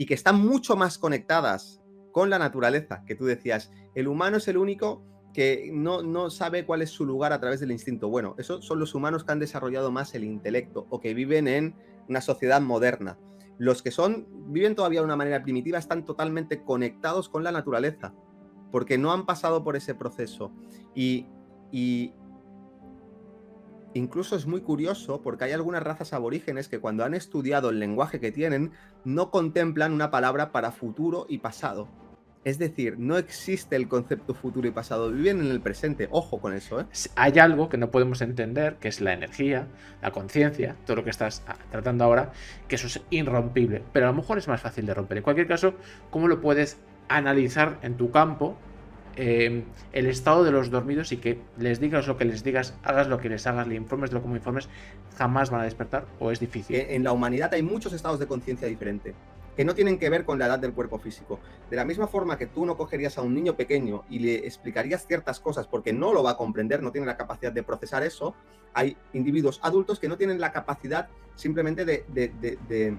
y que están mucho más conectadas con la naturaleza, que tú decías, el humano es el único que no sabe cuál es su lugar a través del instinto. Bueno, esos son los humanos que han desarrollado más el intelecto o que viven en una sociedad moderna. Los que viven todavía de una manera primitiva están totalmente conectados con la naturaleza, porque no han pasado por ese proceso. Y incluso es muy curioso porque hay algunas razas aborígenes que cuando han estudiado el lenguaje que tienen, no contemplan una palabra para futuro y pasado. Es decir, no existe el concepto futuro y pasado, viven en el presente. Ojo con eso, ¿eh? Hay algo que no podemos entender, que es la energía, la conciencia, todo lo que estás tratando ahora, que eso es irrompible, pero a lo mejor es más fácil de romper. En cualquier caso, ¿cómo lo puedes analizar en tu campo? El estado de los dormidos, y que les digas lo que les digas, hagas lo que les hagas, le informes lo como informes, jamás van a despertar, o es difícil. En la humanidad hay muchos estados de conciencia diferentes que no tienen que ver con la edad del cuerpo físico. De la misma forma que tú no cogerías a un niño pequeño y le explicarías ciertas cosas porque no lo va a comprender, no tiene la capacidad de procesar eso, hay individuos adultos que no tienen la capacidad simplemente de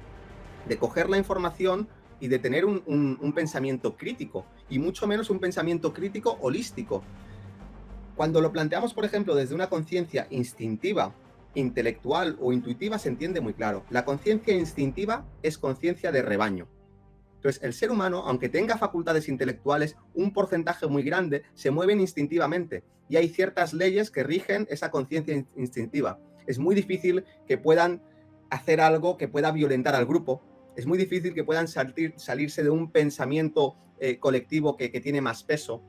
coger la información y de tener un pensamiento crítico, y mucho menos un pensamiento crítico holístico. Cuando lo planteamos, por ejemplo, desde una conciencia instintiva, intelectual o intuitiva, se entiende muy claro. La conciencia instintiva es conciencia de rebaño. Entonces, el ser humano, aunque tenga facultades intelectuales, un porcentaje muy grande se mueven instintivamente, y hay ciertas leyes que rigen esa conciencia instintiva. Es muy difícil que puedan hacer algo que pueda violentar al grupo. Es muy difícil que puedan salirse de un pensamiento colectivo que tiene más peso.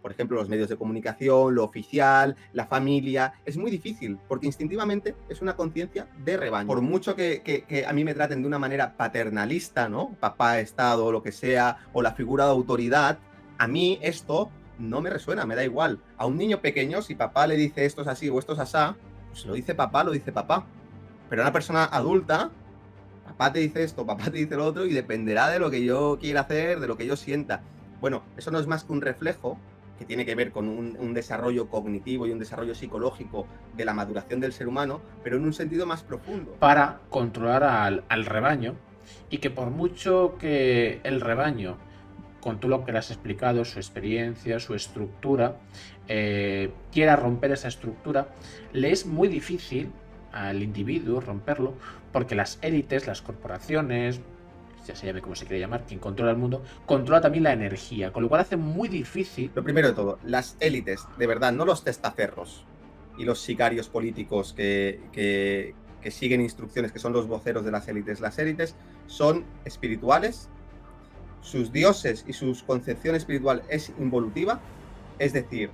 Por ejemplo, los medios de comunicación, lo oficial, la familia. Es muy difícil, porque instintivamente es una conciencia de rebaño. Por mucho que a mí me traten de una manera paternalista, ¿no? Papá, Estado, o lo que sea, o la figura de autoridad, a mí esto no me resuena, me da igual. A un niño pequeño, si papá le dice esto es así o esto es asá, pues lo dice papá. Pero a una persona adulta, papá te dice esto, papá te dice lo otro, y dependerá de lo que yo quiera hacer, de lo que yo sienta. Bueno, eso no es más que un reflejo que tiene que ver con un desarrollo cognitivo y un desarrollo psicológico de la maduración del ser humano, pero en un sentido más profundo. Para controlar al rebaño, y que por mucho que el rebaño, con todo lo que le has explicado, su experiencia, su estructura, quiera romper esa estructura, le es muy difícil al individuo romperlo, porque las élites, las corporaciones, ya se llame como se quiere llamar, quien controla el mundo, controla también la energía, con lo cual hace muy difícil. Lo primero de todo, las élites, de verdad, no los testaferros y los sicarios políticos que siguen instrucciones, que son los voceros de las élites. Las élites son espirituales, sus dioses y su concepción espiritual es involutiva, es decir,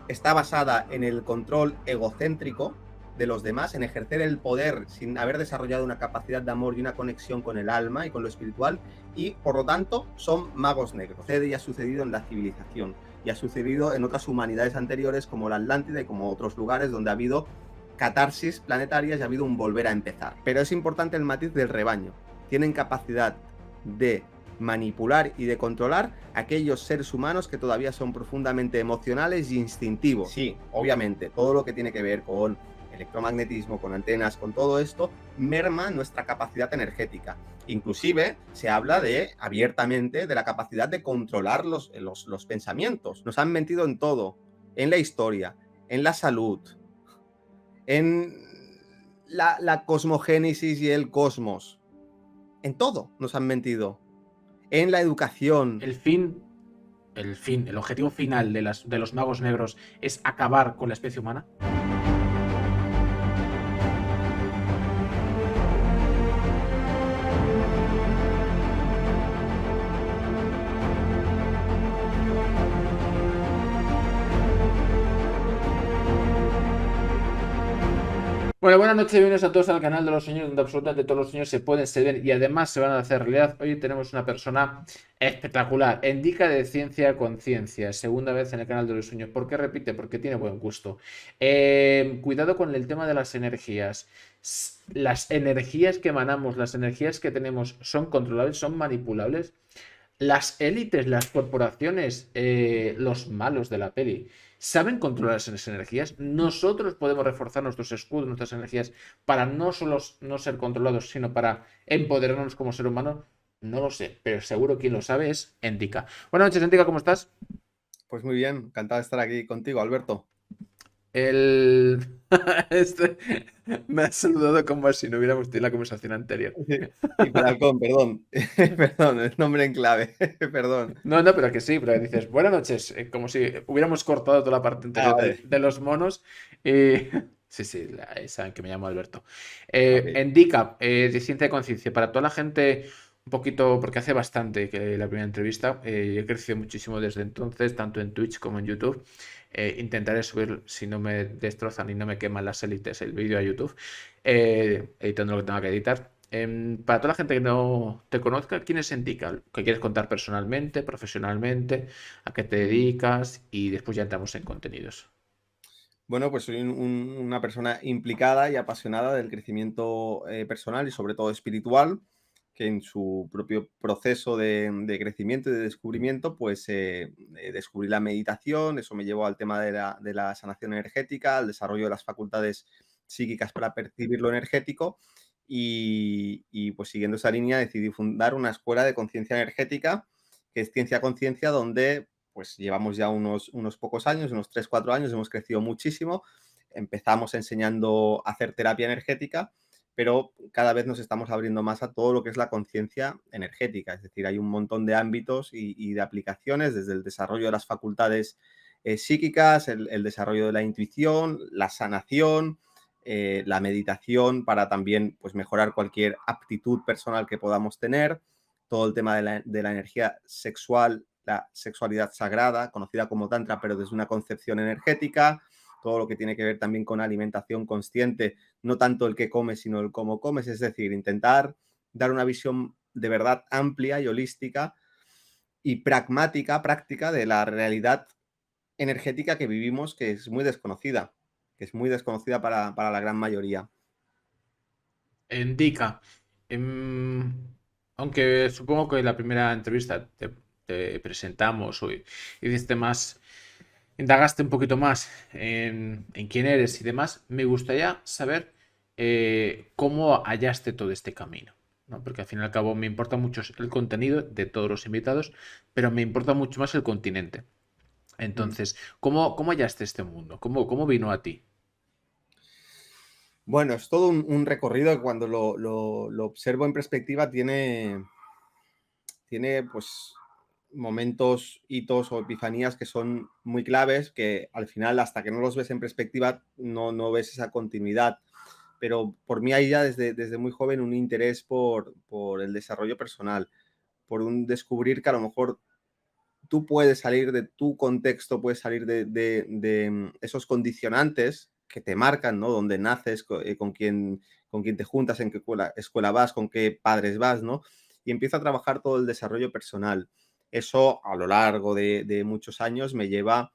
está basada en el control egocéntrico de los demás, en ejercer el poder sin haber desarrollado una capacidad de amor y una conexión con el alma y con lo espiritual, y por lo tanto son magos negros. Y ha sucedido en la civilización, y ha sucedido en otras humanidades anteriores como la Atlántida y como otros lugares donde ha habido catarsis planetarias y ha habido un volver a empezar. Pero es importante el matiz del rebaño. Tienen capacidad de manipular y de controlar a aquellos seres humanos que todavía son profundamente emocionales y instintivos. Sí, obviamente, todo lo que tiene que ver con electromagnetismo, con antenas, con todo esto, merma nuestra capacidad energética. Inclusive se habla abiertamente de la capacidad de controlar los pensamientos. Nos han mentido en todo, en la historia, en la salud, en la cosmogénesis y el cosmos. En todo nos han mentido. En la educación. El objetivo final de los magos negros es acabar con la especie humana. Bueno, buenas noches y bienvenidos a todos al canal de los sueños, donde absolutamente todos los sueños se pueden ser y además se van a hacer realidad. Hoy tenemos una persona espectacular, Endica de Ciencia Conciencia, segunda vez en el canal de los sueños. ¿Por qué repite? Porque tiene buen gusto. Cuidado con el tema de las energías. Las energías que emanamos, las energías que tenemos, ¿son controlables, son manipulables? Las élites, las corporaciones, los malos de la peli, ¿saben controlar esas energías? Nosotros podemos reforzar nuestros escudos, nuestras energías, para no solo no ser controlados, sino para empoderarnos como ser humano. No lo sé, pero seguro quien lo sabe es Endika. Buenas noches, Endika, ¿cómo estás? Pues muy bien, encantado de estar aquí contigo, Alberto. El... Este... Me has saludado como si no hubiéramos tenido la conversación anterior. Y Falcón, perdón, perdón, el nombre en clave, perdón. No, no, pero que sí, pero dices buenas noches, como si hubiéramos cortado toda la parte Ah, anterior vale, de los monos. Y... Sí, sí, saben que me llamo Alberto. ok. Endika, de ciencia de conciencia, para toda la gente, un poquito, porque hace bastante que la primera entrevista, he crecido muchísimo desde entonces, tanto en Twitch como en YouTube. Intentaré subir, si no me destrozan y no me queman las élites, el vídeo a YouTube, editando lo que tenga que editar. Para toda la gente que no te conozca, ¿quién es Endika? ¿Qué quieres contar personalmente, profesionalmente? ¿A qué te dedicas? Y después ya entramos en contenidos. Bueno, pues soy una persona implicada y apasionada del crecimiento personal y sobre todo espiritual, que en su propio proceso de crecimiento y de descubrimiento, pues descubrí la meditación, eso me llevó al tema de la sanación energética, al desarrollo de las facultades psíquicas para percibir lo energético y pues siguiendo esa línea decidí fundar una escuela de conciencia energética, que es Ciencia Conciencia, donde pues llevamos ya unos pocos años, unos 3 4 años, hemos crecido muchísimo. Empezamos enseñando a hacer terapia energética, pero cada vez nos estamos abriendo más a todo lo que es la conciencia energética. Es decir, hay un montón de ámbitos y de aplicaciones, desde el desarrollo de las facultades psíquicas, el desarrollo de la intuición, la sanación, la meditación para también pues, mejorar cualquier aptitud personal que podamos tener, todo el tema de la energía sexual, la sexualidad sagrada, conocida como tantra, pero desde una concepción energética, todo lo que tiene que ver también con alimentación consciente, no tanto el que comes, sino el cómo comes, es decir, intentar dar una visión de verdad amplia y holística y pragmática, práctica de la realidad energética que vivimos, que es muy desconocida para la gran mayoría. Endika, aunque supongo que en la primera entrevista te presentamos y diste más, indagaste un poquito más en quién eres y demás, me gustaría saber cómo hallaste todo este camino, ¿no? Porque al fin y al cabo me importa mucho el contenido de todos los invitados, pero me importa mucho más el continente. Mm. Entonces, ¿cómo hallaste este mundo? ¿Cómo vino a ti? Bueno, es todo un recorrido que cuando lo observo en perspectiva tiene pues momentos, hitos o epifanías que son muy claves, que al final hasta que no los ves en perspectiva no ves esa continuidad. Pero por mí hay ya desde muy joven un interés por el desarrollo personal, por un descubrir que a lo mejor tú puedes salir de tu contexto, puedes salir de esos condicionantes que te marcan, ¿no? Donde naces, con quién te juntas, en qué escuela vas, con qué padres vas, ¿no? Y empiezo a trabajar todo el desarrollo personal. Eso a lo largo de muchos años me lleva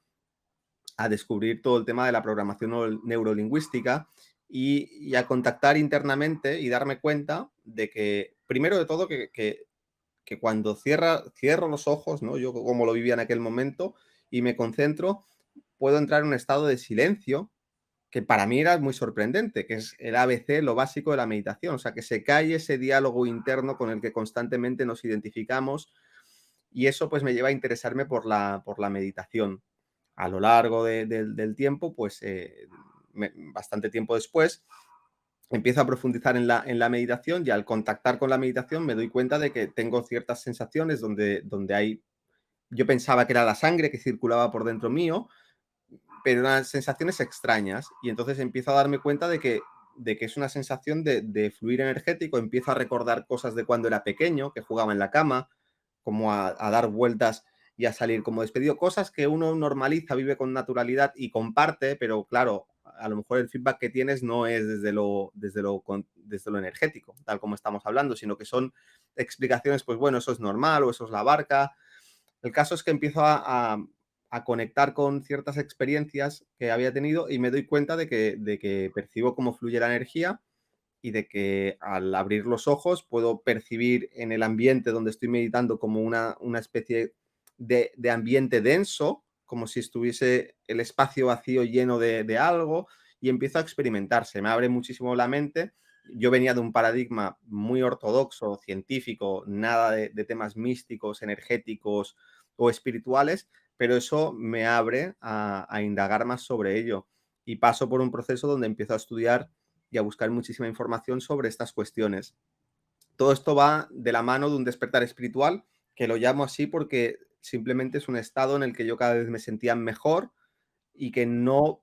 a descubrir todo el tema de la programación neurolingüística y a contactar internamente y darme cuenta de que, primero de todo, que cuando cierro los ojos, ¿no? Yo como lo vivía en aquel momento y me concentro, puedo entrar en un estado de silencio que para mí era muy sorprendente, que es el ABC, lo básico de la meditación, o sea, que se calle ese diálogo interno con el que constantemente nos identificamos y eso pues me lleva a interesarme por la meditación. A lo largo del tiempo, pues bastante tiempo después, empiezo a profundizar en la meditación y al contactar con la meditación me doy cuenta de que tengo ciertas sensaciones donde hay, yo pensaba que era la sangre que circulaba por dentro mío, pero eran sensaciones extrañas y entonces empiezo a darme cuenta de que es una sensación de fluir energético, empiezo a recordar cosas de cuando era pequeño, que jugaba en la cama, como a dar vueltas y a salir como despedido, cosas que uno normaliza, vive con naturalidad y comparte, pero claro, a lo mejor el feedback que tienes no es desde lo energético, tal como estamos hablando, sino que son explicaciones, pues bueno, eso es normal o eso es la barca. El caso es que empiezo a conectar con ciertas experiencias que había tenido y me doy cuenta de que percibo cómo fluye la energía y de que al abrir los ojos puedo percibir en el ambiente donde estoy meditando como una especie de ambiente denso, como si estuviese el espacio vacío lleno de algo y empiezo a experimentar. Se me abre muchísimo la mente yo venía de un paradigma muy ortodoxo, científico, nada de temas místicos, energéticos o espirituales, pero eso me abre a indagar más sobre ello. Y paso por un proceso donde empiezo a estudiar y a buscar muchísima información sobre estas cuestiones. Todo esto va de la mano de un despertar espiritual, que lo llamo así porque simplemente es un estado en el que yo cada vez me sentía mejor y que no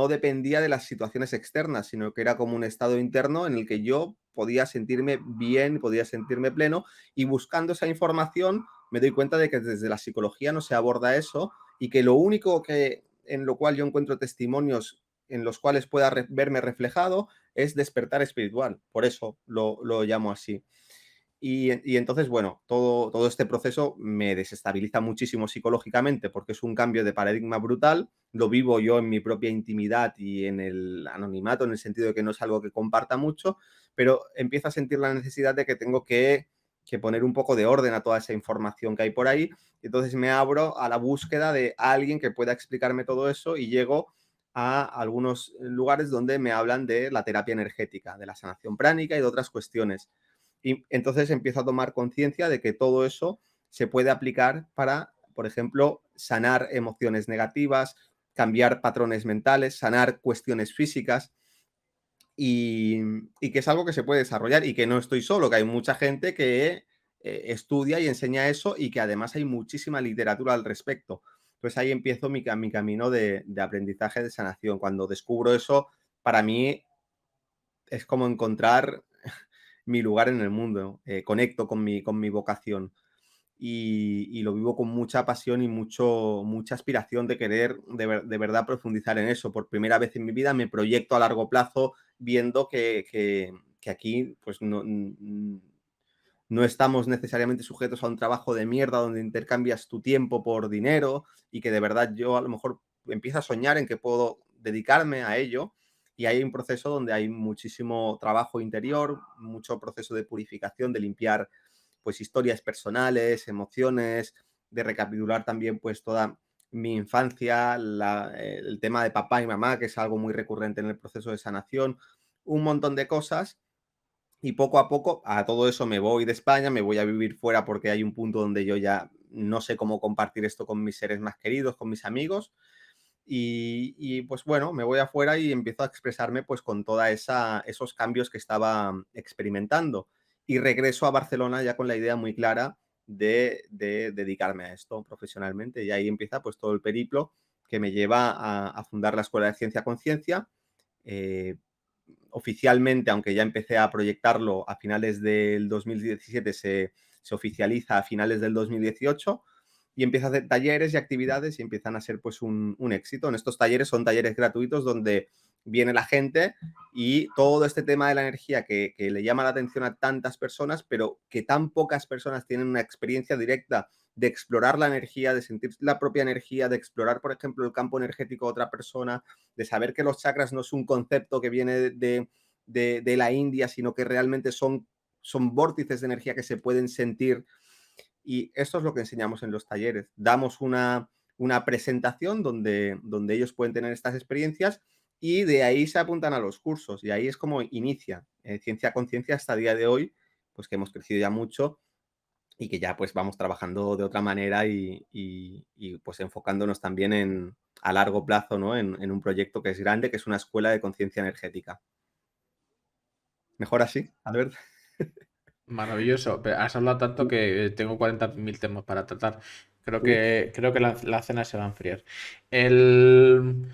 dependía de las situaciones externas, sino que era como un estado interno en el que yo podía sentirme bien, podía sentirme pleno, y buscando esa información me doy cuenta de que desde la psicología no se aborda eso, y que lo único que en lo cual yo encuentro testimonios en los cuales pueda verme reflejado es despertar espiritual. Por eso lo llamo así. Y entonces, bueno, todo este proceso me desestabiliza muchísimo psicológicamente porque es un cambio de paradigma brutal. Lo vivo yo en mi propia intimidad y en el anonimato, en el sentido de que no es algo que comparta mucho, pero empiezo a sentir la necesidad de que tengo que poner un poco de orden a toda esa información que hay por ahí. Entonces me abro a la búsqueda de alguien que pueda explicarme todo eso y llego a algunos lugares donde me hablan de la terapia energética, de la sanación pránica y de otras cuestiones. Y entonces empiezo a tomar conciencia de que todo eso se puede aplicar para, por ejemplo, sanar emociones negativas, cambiar patrones mentales, sanar cuestiones físicas y que es algo que se puede desarrollar y que no estoy solo, que hay mucha gente que estudia y enseña eso y que además hay muchísima literatura al respecto. Pues ahí empiezo mi camino de aprendizaje de sanación. Cuando descubro eso, para mí es como encontrar mi lugar en el mundo, conecto con mi vocación y lo vivo con mucha pasión y mucha aspiración de querer de verdad profundizar en eso. Por primera vez en mi vida me proyecto a largo plazo viendo que aquí pues no estamos necesariamente sujetos a un trabajo de mierda donde intercambias tu tiempo por dinero y que de verdad yo a lo mejor empiezo a soñar en que puedo dedicarme a ello y hay un proceso donde hay muchísimo trabajo interior, mucho proceso de purificación, de limpiar pues historias personales, emociones, de recapitular también pues toda mi infancia, el tema de papá y mamá, que es algo muy recurrente en el proceso de sanación, un montón de cosas y poco a poco a todo eso me voy de España, me voy a vivir fuera porque hay un punto donde yo ya no sé cómo compartir esto con mis seres más queridos, con mis amigos. Pues bueno, me voy afuera y empiezo a expresarme pues con toda esos cambios que estaba experimentando. Y regreso a Barcelona ya con la idea muy clara de dedicarme a esto profesionalmente. Y ahí empieza pues todo el periplo que me lleva a fundar la Escuela de Ciencia Conciencia. Eh, Oficialmente, aunque ya empecé a proyectarlo a finales del 2017, se oficializa a finales del 2018 y empieza a hacer talleres y actividades y empiezan a ser pues un éxito. En estos talleres son talleres gratuitos donde viene la gente y todo este tema de la energía que le llama la atención a tantas personas, pero que tan pocas personas tienen una experiencia directa de explorar la energía, de sentir la propia energía, de explorar, por ejemplo, el campo energético de otra persona, de saber que los chakras no es un concepto que viene de la India, sino que realmente son vórtices de energía que se pueden sentir. Y esto es lo que enseñamos en los talleres. Damos una presentación donde ellos pueden tener estas experiencias y de ahí se apuntan a los cursos. Y ahí es como inicia Ciencia Conciencia hasta el día de hoy, pues que hemos crecido ya mucho y que ya pues vamos trabajando de otra manera y pues enfocándonos también a largo plazo, ¿no? En un proyecto que es grande, que es una escuela de conciencia energética. ¿Mejor así, Albert? Maravilloso. Pero has hablado tanto que tengo 40.000 temas para tratar. Uf, Creo que la cena se va a enfriar. El...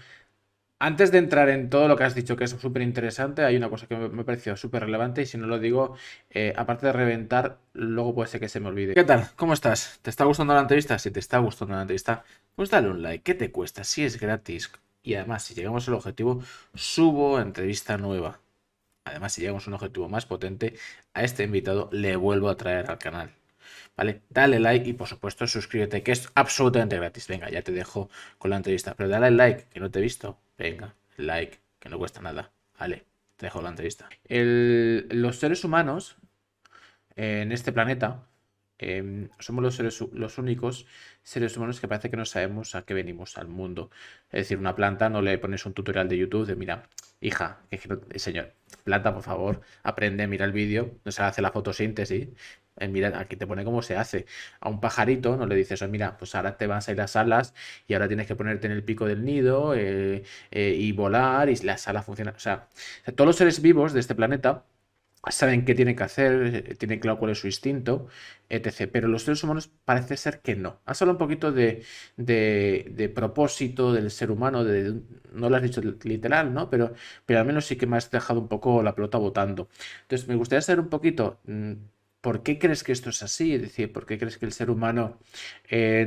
Antes de entrar en todo lo que has dicho, que es súper interesante, hay una cosa que me pareció súper relevante y si no lo digo, aparte de reventar, luego puede ser que se me olvide. ¿Qué tal? ¿Cómo estás? ¿Te está gustando la entrevista? Si te está gustando la entrevista, pues dale un like. ¿Qué te cuesta? Si es gratis. Y además, si llegamos al objetivo, subo entrevista nueva. Además, si llegamos a un objetivo más potente, a este invitado le vuelvo a traer al canal. ¿Vale? Dale like y por supuesto suscríbete, que es absolutamente gratis. Venga, ya te dejo con la entrevista. Pero dale like, que no te he visto. Venga, like, que no cuesta nada. Vale, te dejo la entrevista. Los seres humanos en este planeta somos los únicos seres humanos que parece que no sabemos a qué venimos al mundo. Es decir, una planta no le pones un tutorial de YouTube de, mira, hija, señor, planta, por favor, aprende, mira el vídeo, no se hace la fotosíntesis. Mira, aquí te pone cómo se hace. A un pajarito no le dices, oh, mira, pues ahora te van a salir las alas y ahora tienes que ponerte en el pico del nido y volar y las alas funcionan. O sea, todos los seres vivos de este planeta saben qué tienen que hacer, tienen claro cuál es su instinto, etc. Pero los seres humanos parece ser que no. Has hablado un poquito de propósito del ser humano, no lo has dicho literal, ¿no? Pero al menos sí que me has dejado un poco la pelota botando. Entonces, me gustaría saber un poquito, ¿por qué crees que esto es así? Es decir, ¿por qué crees que el ser humano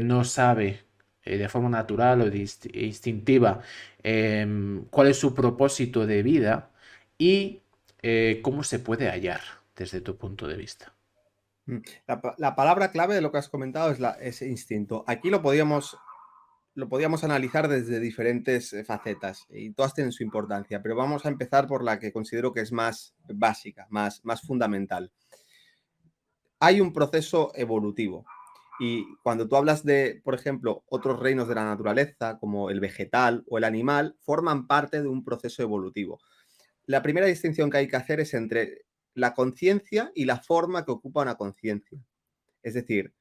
no sabe de forma natural o instintiva cuál es su propósito de vida? Y ¿cómo se puede hallar desde tu punto de vista? La palabra clave de lo que has comentado es ese instinto. Aquí lo podíamos analizar desde diferentes facetas y todas tienen su importancia, pero vamos a empezar por la que considero que es más básica, más fundamental. Hay un proceso evolutivo y cuando tú hablas de, por ejemplo, otros reinos de la naturaleza, como el vegetal o el animal, forman parte de un proceso evolutivo. La primera distinción que hay que hacer es entre la conciencia y la forma que ocupa una conciencia. Es decir,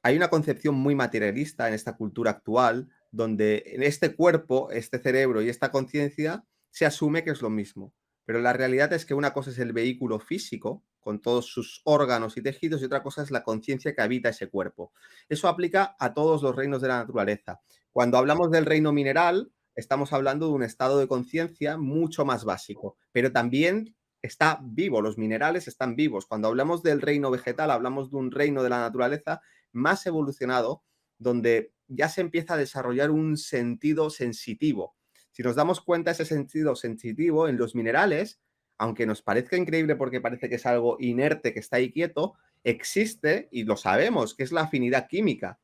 hay una concepción muy materialista en esta cultura actual, donde en este cuerpo, este cerebro y esta conciencia se asume que es lo mismo. Pero la realidad es que una cosa es el vehículo físico, con todos sus órganos y tejidos, y otra cosa es la conciencia que habita ese cuerpo. Eso aplica a todos los reinos de la naturaleza. Cuando hablamos del reino mineral, estamos hablando de un estado de conciencia mucho más básico, pero también está vivo, los minerales están vivos. Cuando hablamos del reino vegetal, hablamos de un reino de la naturaleza más evolucionado, donde ya se empieza a desarrollar un sentido sensitivo. Si nos damos cuenta, ese sentido sensitivo en los minerales, aunque nos parezca increíble porque parece que es algo inerte que está ahí quieto, existe y lo sabemos, que es la afinidad química.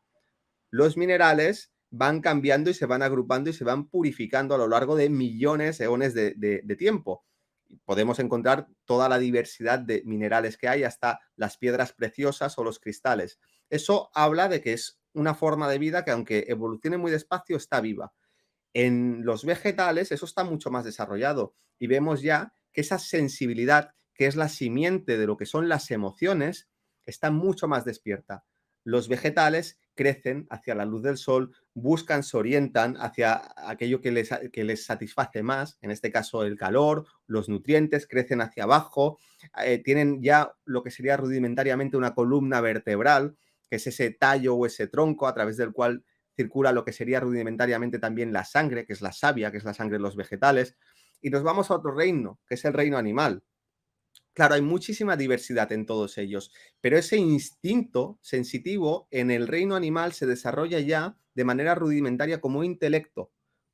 Los minerales van cambiando y se van agrupando y se van purificando a lo largo de millones, eones de tiempo. Podemos encontrar toda la diversidad de minerales que hay, hasta las piedras preciosas o los cristales. Eso habla de que es una forma de vida que, aunque evolucione muy despacio, está viva. En los vegetales eso está mucho más desarrollado y vemos ya que esa sensibilidad, que es la simiente de lo que son las emociones, está mucho más despierta. Los vegetales crecen hacia la luz del sol, buscan, se orientan hacia aquello que les satisface más, en este caso el calor, los nutrientes, crecen hacia abajo, tienen ya lo que sería rudimentariamente una columna vertebral, que es ese tallo o ese tronco a través del cual circula lo que sería rudimentariamente también la sangre, que es la savia, que es la sangre de los vegetales, y nos vamos a otro reino, que es el reino animal. Claro, hay muchísima diversidad en todos ellos, pero ese instinto sensitivo en el reino animal se desarrolla ya de manera rudimentaria como intelecto.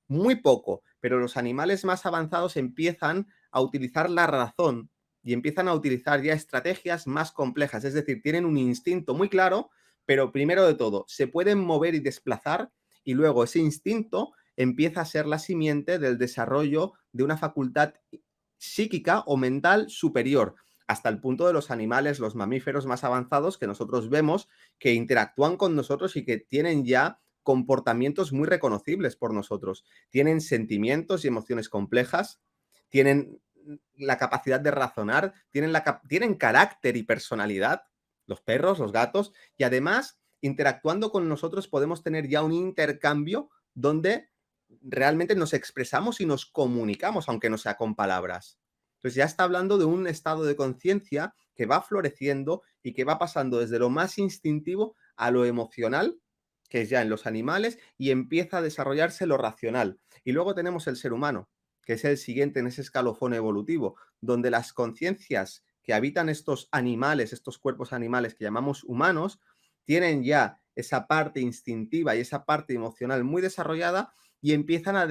Muy poco, pero los animales más avanzados empiezan a utilizar la razón y empiezan a utilizar ya estrategias más complejas, es decir, tienen un instinto muy claro, pero primero de todo, se pueden mover y desplazar y luego ese instinto empieza a ser la simiente del desarrollo de una facultad psíquica o mental superior, hasta el punto de los animales, los mamíferos más avanzados que nosotros vemos, que interactúan con nosotros y que tienen ya comportamientos muy reconocibles por nosotros. Tienen sentimientos y emociones complejas, tienen la capacidad de razonar, tienen carácter y personalidad, los perros, los gatos, y además, interactuando con nosotros podemos tener ya un intercambio donde realmente nos expresamos y nos comunicamos, aunque no sea con palabras. Entonces ya está hablando de un estado de conciencia que va floreciendo y que va pasando desde lo más instintivo a lo emocional, que es ya en los animales, y empieza a desarrollarse lo racional. Y luego tenemos el ser humano, que es el siguiente en ese escalofón evolutivo, donde las conciencias que habitan estos animales, estos cuerpos animales que llamamos humanos, tienen ya esa parte instintiva y esa parte emocional muy desarrollada y empiezan a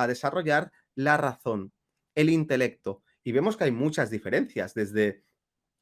desarrollar la razón, el intelecto. Y vemos que hay muchas diferencias, desde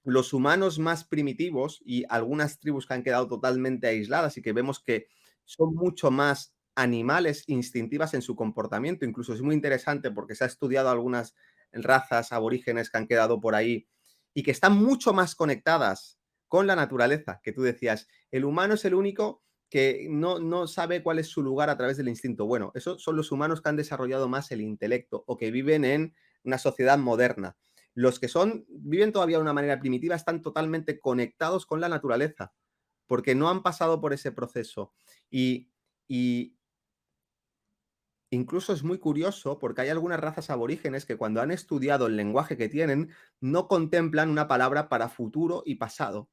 los humanos más primitivos y algunas tribus que han quedado totalmente aisladas y que vemos que son mucho más animales instintivas en su comportamiento. Incluso es muy interesante porque se ha estudiado algunas razas aborígenes que han quedado por ahí y que están mucho más conectadas con la naturaleza, que tú decías, el humano es el único que no sabe cuál es su lugar a través del instinto. Bueno, esos son los humanos que han desarrollado más el intelecto o que viven en una sociedad moderna. Los que viven todavía de una manera primitiva están totalmente conectados con la naturaleza, porque no han pasado por ese proceso. Y incluso es muy curioso porque hay algunas razas aborígenes que cuando han estudiado el lenguaje que tienen, no contemplan una palabra para futuro y pasado.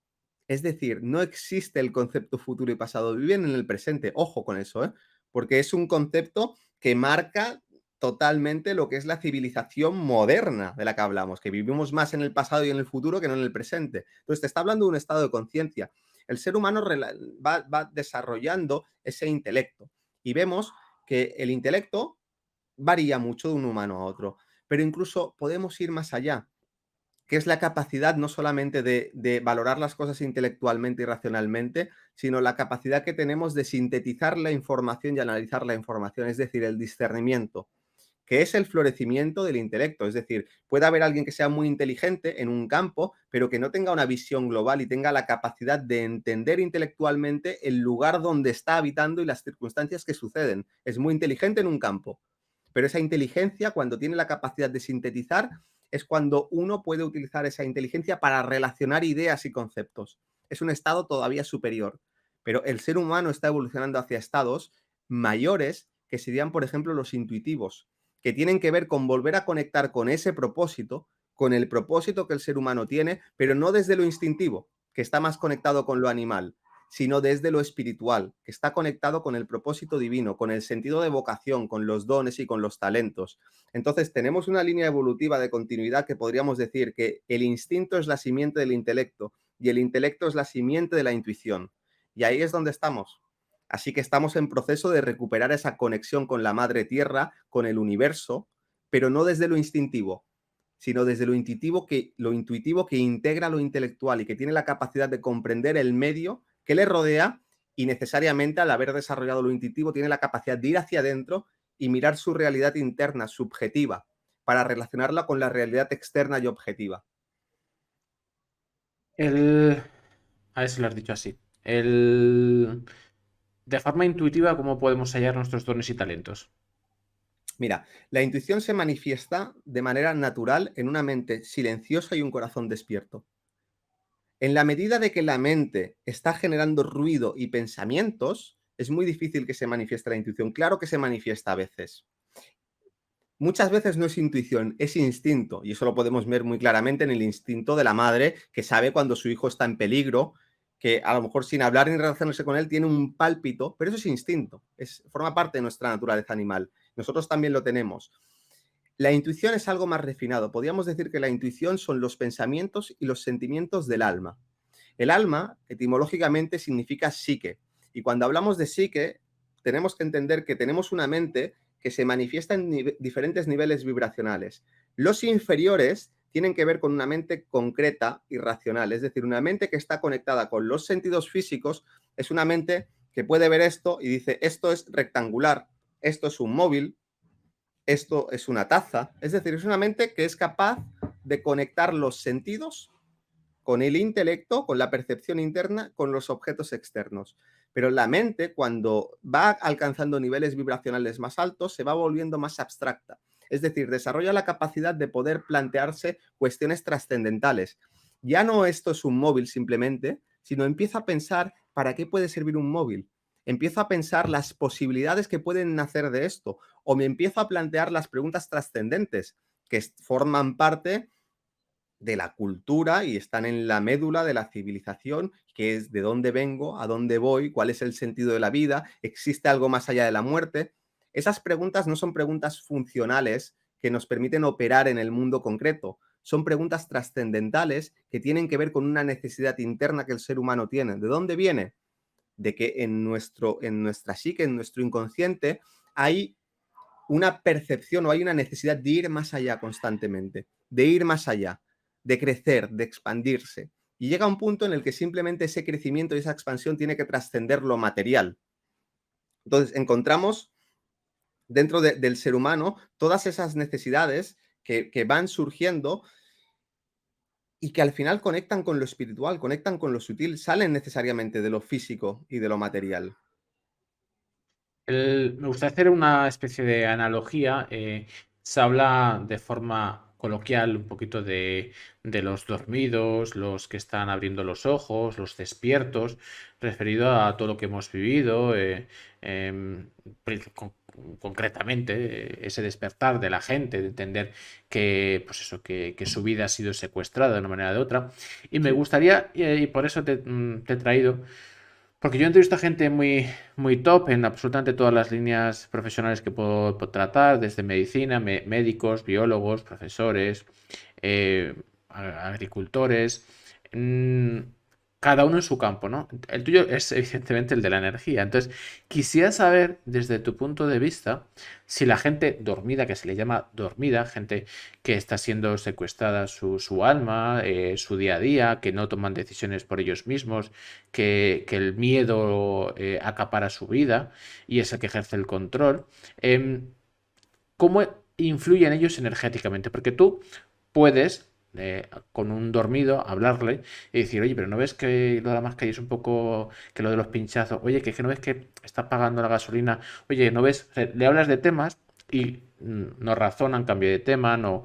Es decir, no existe el concepto futuro y pasado, viven en el presente. Ojo con eso, ¿eh? Porque es un concepto que marca totalmente lo que es la civilización moderna de la que hablamos, que vivimos más en el pasado y en el futuro que no en el presente. Entonces, te está hablando de un estado de conciencia. El ser humano va desarrollando ese intelecto y vemos que el intelecto varía mucho de un humano a otro, pero incluso podemos ir más allá, que es la capacidad no solamente de valorar las cosas intelectualmente y racionalmente, sino la capacidad que tenemos de sintetizar la información y analizar la información, es decir, el discernimiento, que es el florecimiento del intelecto. Es decir, puede haber alguien que sea muy inteligente en un campo, pero que no tenga una visión global y tenga la capacidad de entender intelectualmente el lugar donde está habitando y las circunstancias que suceden. Es muy inteligente en un campo, pero esa inteligencia, cuando tiene la capacidad de sintetizar, es cuando uno puede utilizar esa inteligencia para relacionar ideas y conceptos. Es un estado todavía superior, pero el ser humano está evolucionando hacia estados mayores que serían, por ejemplo, los intuitivos, que tienen que ver con volver a conectar con ese propósito, con el propósito que el ser humano tiene, pero no desde lo instintivo, que está más conectado con lo animal, sino desde lo espiritual, que está conectado con el propósito divino, con el sentido de vocación, con los dones y con los talentos. Entonces, tenemos una línea evolutiva de continuidad que podríamos decir que el instinto es la simiente del intelecto y el intelecto es la simiente de la intuición. Y ahí es donde estamos. Así que estamos en proceso de recuperar esa conexión con la madre tierra, con el universo, pero no desde lo instintivo, sino desde lo intuitivo que integra lo intelectual y que tiene la capacidad de comprender el medio que le rodea y necesariamente al haber desarrollado lo intuitivo tiene la capacidad de ir hacia adentro y mirar su realidad interna, subjetiva, para relacionarla con la realidad externa y objetiva. El... A ver si lo has dicho así. El... De forma intuitiva, ¿cómo podemos hallar nuestros dones y talentos? Mira, la intuición se manifiesta de manera natural en una mente silenciosa y un corazón despierto. En la medida de que la mente está generando ruido y pensamientos, es muy difícil que se manifieste la intuición. Claro que se manifiesta a veces. Muchas veces no es intuición, es instinto, y eso lo podemos ver muy claramente en el instinto de la madre que sabe cuando su hijo está en peligro, que a lo mejor sin hablar ni relacionarse con él tiene un pálpito, pero eso es instinto, forma parte de nuestra naturaleza animal. Nosotros también lo tenemos. La intuición es algo más refinado. Podríamos decir que la intuición son los pensamientos y los sentimientos del alma. El alma, etimológicamente, significa psique. Y cuando hablamos de psique, tenemos que entender que tenemos una mente que se manifiesta en diferentes niveles vibracionales. Los inferiores tienen que ver con una mente concreta y racional, es decir, una mente que está conectada con los sentidos físicos, es una mente que puede ver esto y dice, esto es rectangular, esto es un móvil, esto es una taza, es decir, es una mente que es capaz de conectar los sentidos con el intelecto, con la percepción interna, con los objetos externos. Pero la mente, cuando va alcanzando niveles vibracionales más altos, se va volviendo más abstracta. Es decir, desarrolla la capacidad de poder plantearse cuestiones trascendentales. Ya no esto es un móvil simplemente, sino empieza a pensar para qué puede servir un móvil. Empiezo a pensar las posibilidades que pueden nacer de esto, o me empiezo a plantear las preguntas trascendentes que forman parte de la cultura y están en la médula de la civilización, que es de dónde vengo, a dónde voy, cuál es el sentido de la vida, existe algo más allá de la muerte. Esas preguntas no son preguntas funcionales que nos permiten operar en el mundo concreto, son preguntas trascendentales que tienen que ver con una necesidad interna que el ser humano tiene. ¿De dónde viene? De que en nuestra psique, en nuestro inconsciente, hay una percepción o hay una necesidad de ir más allá constantemente, de ir más allá, de crecer, de expandirse. Y llega un punto en el que simplemente ese crecimiento y esa expansión tiene que trascender lo material. Entonces, encontramos dentro del ser humano todas esas necesidades que van surgiendo y que al final conectan con lo espiritual, conectan con lo sutil, salen necesariamente de lo físico y de lo material. Me gustaría hacer una especie de analogía. Se habla de forma coloquial un poquito de los dormidos, los que están abriendo los ojos, los despiertos, referido a todo lo que hemos vivido, em, pri- con- concretamente, ese despertar de la gente, de entender que, pues eso, que su vida ha sido secuestrada de una manera o de otra. Y me Sí, gustaría, y por eso te he traído, porque yo he entrevistado a gente muy top en absolutamente todas las líneas profesionales que puedo tratar, desde medicina, médicos, biólogos, profesores, eh, agricultores, mm, cada uno en su campo, ¿no? El tuyo es evidentemente el de la energía. Entonces, quisiera saber desde tu punto de vista si la gente dormida, que se le llama dormida, gente que está siendo secuestrada su alma, su día a día, que no toman decisiones por ellos mismos, que el miedo acapara su vida y es el que ejerce el control. ¿Cómo influyen ellos energéticamente? Porque tú puedes, con un dormido, hablarle y decir, oye, pero ¿no ves que lo de la mascarilla es un poco que lo de los pinchazos? Oye, que no ves que está pagando la gasolina. Oye, ¿no ves? O sea, le hablas de temas y no razonan, cambio de tema, no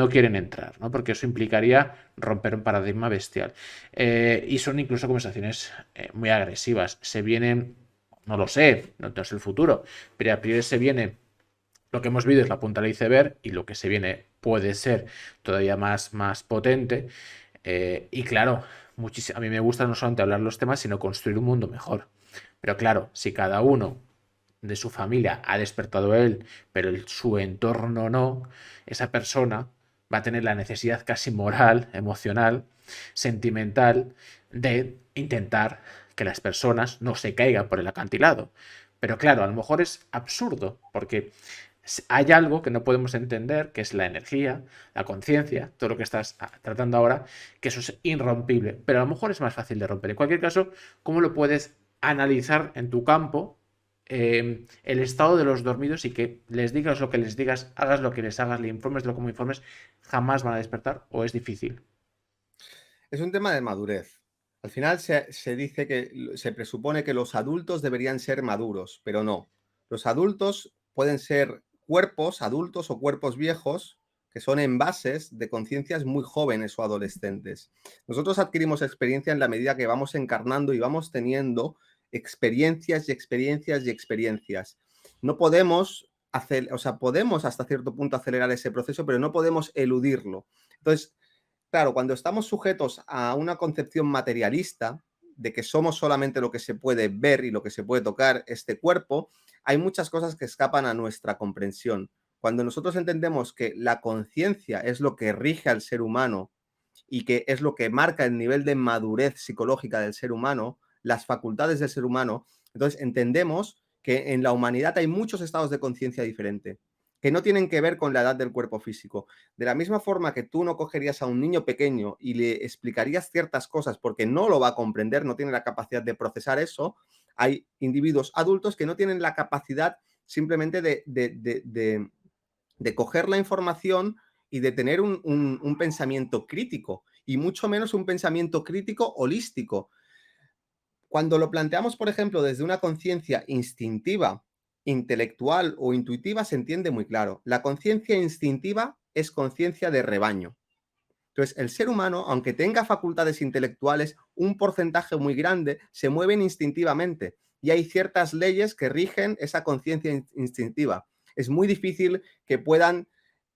quieren entrar, ¿no? Porque eso implicaría romper un paradigma bestial. Y son incluso conversaciones muy agresivas. Se vienen, no lo sé, no es el futuro, pero a priori se viene lo que hemos visto es la punta del iceberg y lo que se viene puede ser todavía más potente. Y claro, a mí me gusta no solamente hablar los temas, sino construir un mundo mejor. Pero claro, si cada uno de su familia ha despertado él, pero su entorno no, esa persona va a tener la necesidad casi moral, emocional, sentimental, de intentar que las personas no se caigan por el acantilado. Pero claro, a lo mejor es absurdo, porque hay algo que no podemos entender, que es la energía, la conciencia, todo lo que estás tratando ahora, que eso es irrompible, pero a lo mejor es más fácil de romper. En cualquier caso, ¿cómo lo puedes analizar en tu campo el estado de los dormidos y que les digas lo que les digas, hagas lo que les hagas, le informes lo como informes, jamás van a despertar o es difícil? es un tema de madurez. Al final se dice que se presupone que los adultos deberían ser maduros, pero no. Los adultos pueden ser cuerpos adultos o cuerpos viejos que son envases de conciencias muy jóvenes o adolescentes. Nosotros adquirimos experiencia en la medida que vamos encarnando y vamos teniendo experiencias y experiencias y experiencias. No podemos hacer, o sea, podemos hasta cierto punto acelerar ese proceso, pero no podemos eludirlo. Entonces, claro, cuando estamos sujetos a una concepción materialista de que somos solamente lo que se puede ver y lo que se puede tocar, este cuerpo, hay muchas cosas que escapan a nuestra comprensión. Cuando nosotros entendemos que la conciencia es lo que rige al ser humano y que es lo que marca el nivel de madurez psicológica del ser humano, las facultades del ser humano, entonces entendemos que en la humanidad hay muchos estados de conciencia diferentes que no tienen que ver con la edad del cuerpo físico. De la misma forma que tú no cogerías a un niño pequeño y le explicarías ciertas cosas porque no lo va a comprender, no tiene la capacidad de procesar eso, hay individuos adultos que no tienen la capacidad simplemente de coger la información y de tener un pensamiento crítico, y mucho menos un pensamiento crítico holístico. Cuando lo planteamos, por ejemplo, desde una conciencia instintiva, intelectual o intuitiva, se entiende muy claro. La conciencia instintiva es conciencia de rebaño. Entonces, el ser humano, aunque tenga facultades intelectuales, un porcentaje muy grande se mueven instintivamente y hay ciertas leyes que rigen esa conciencia instintiva. Es muy difícil que puedan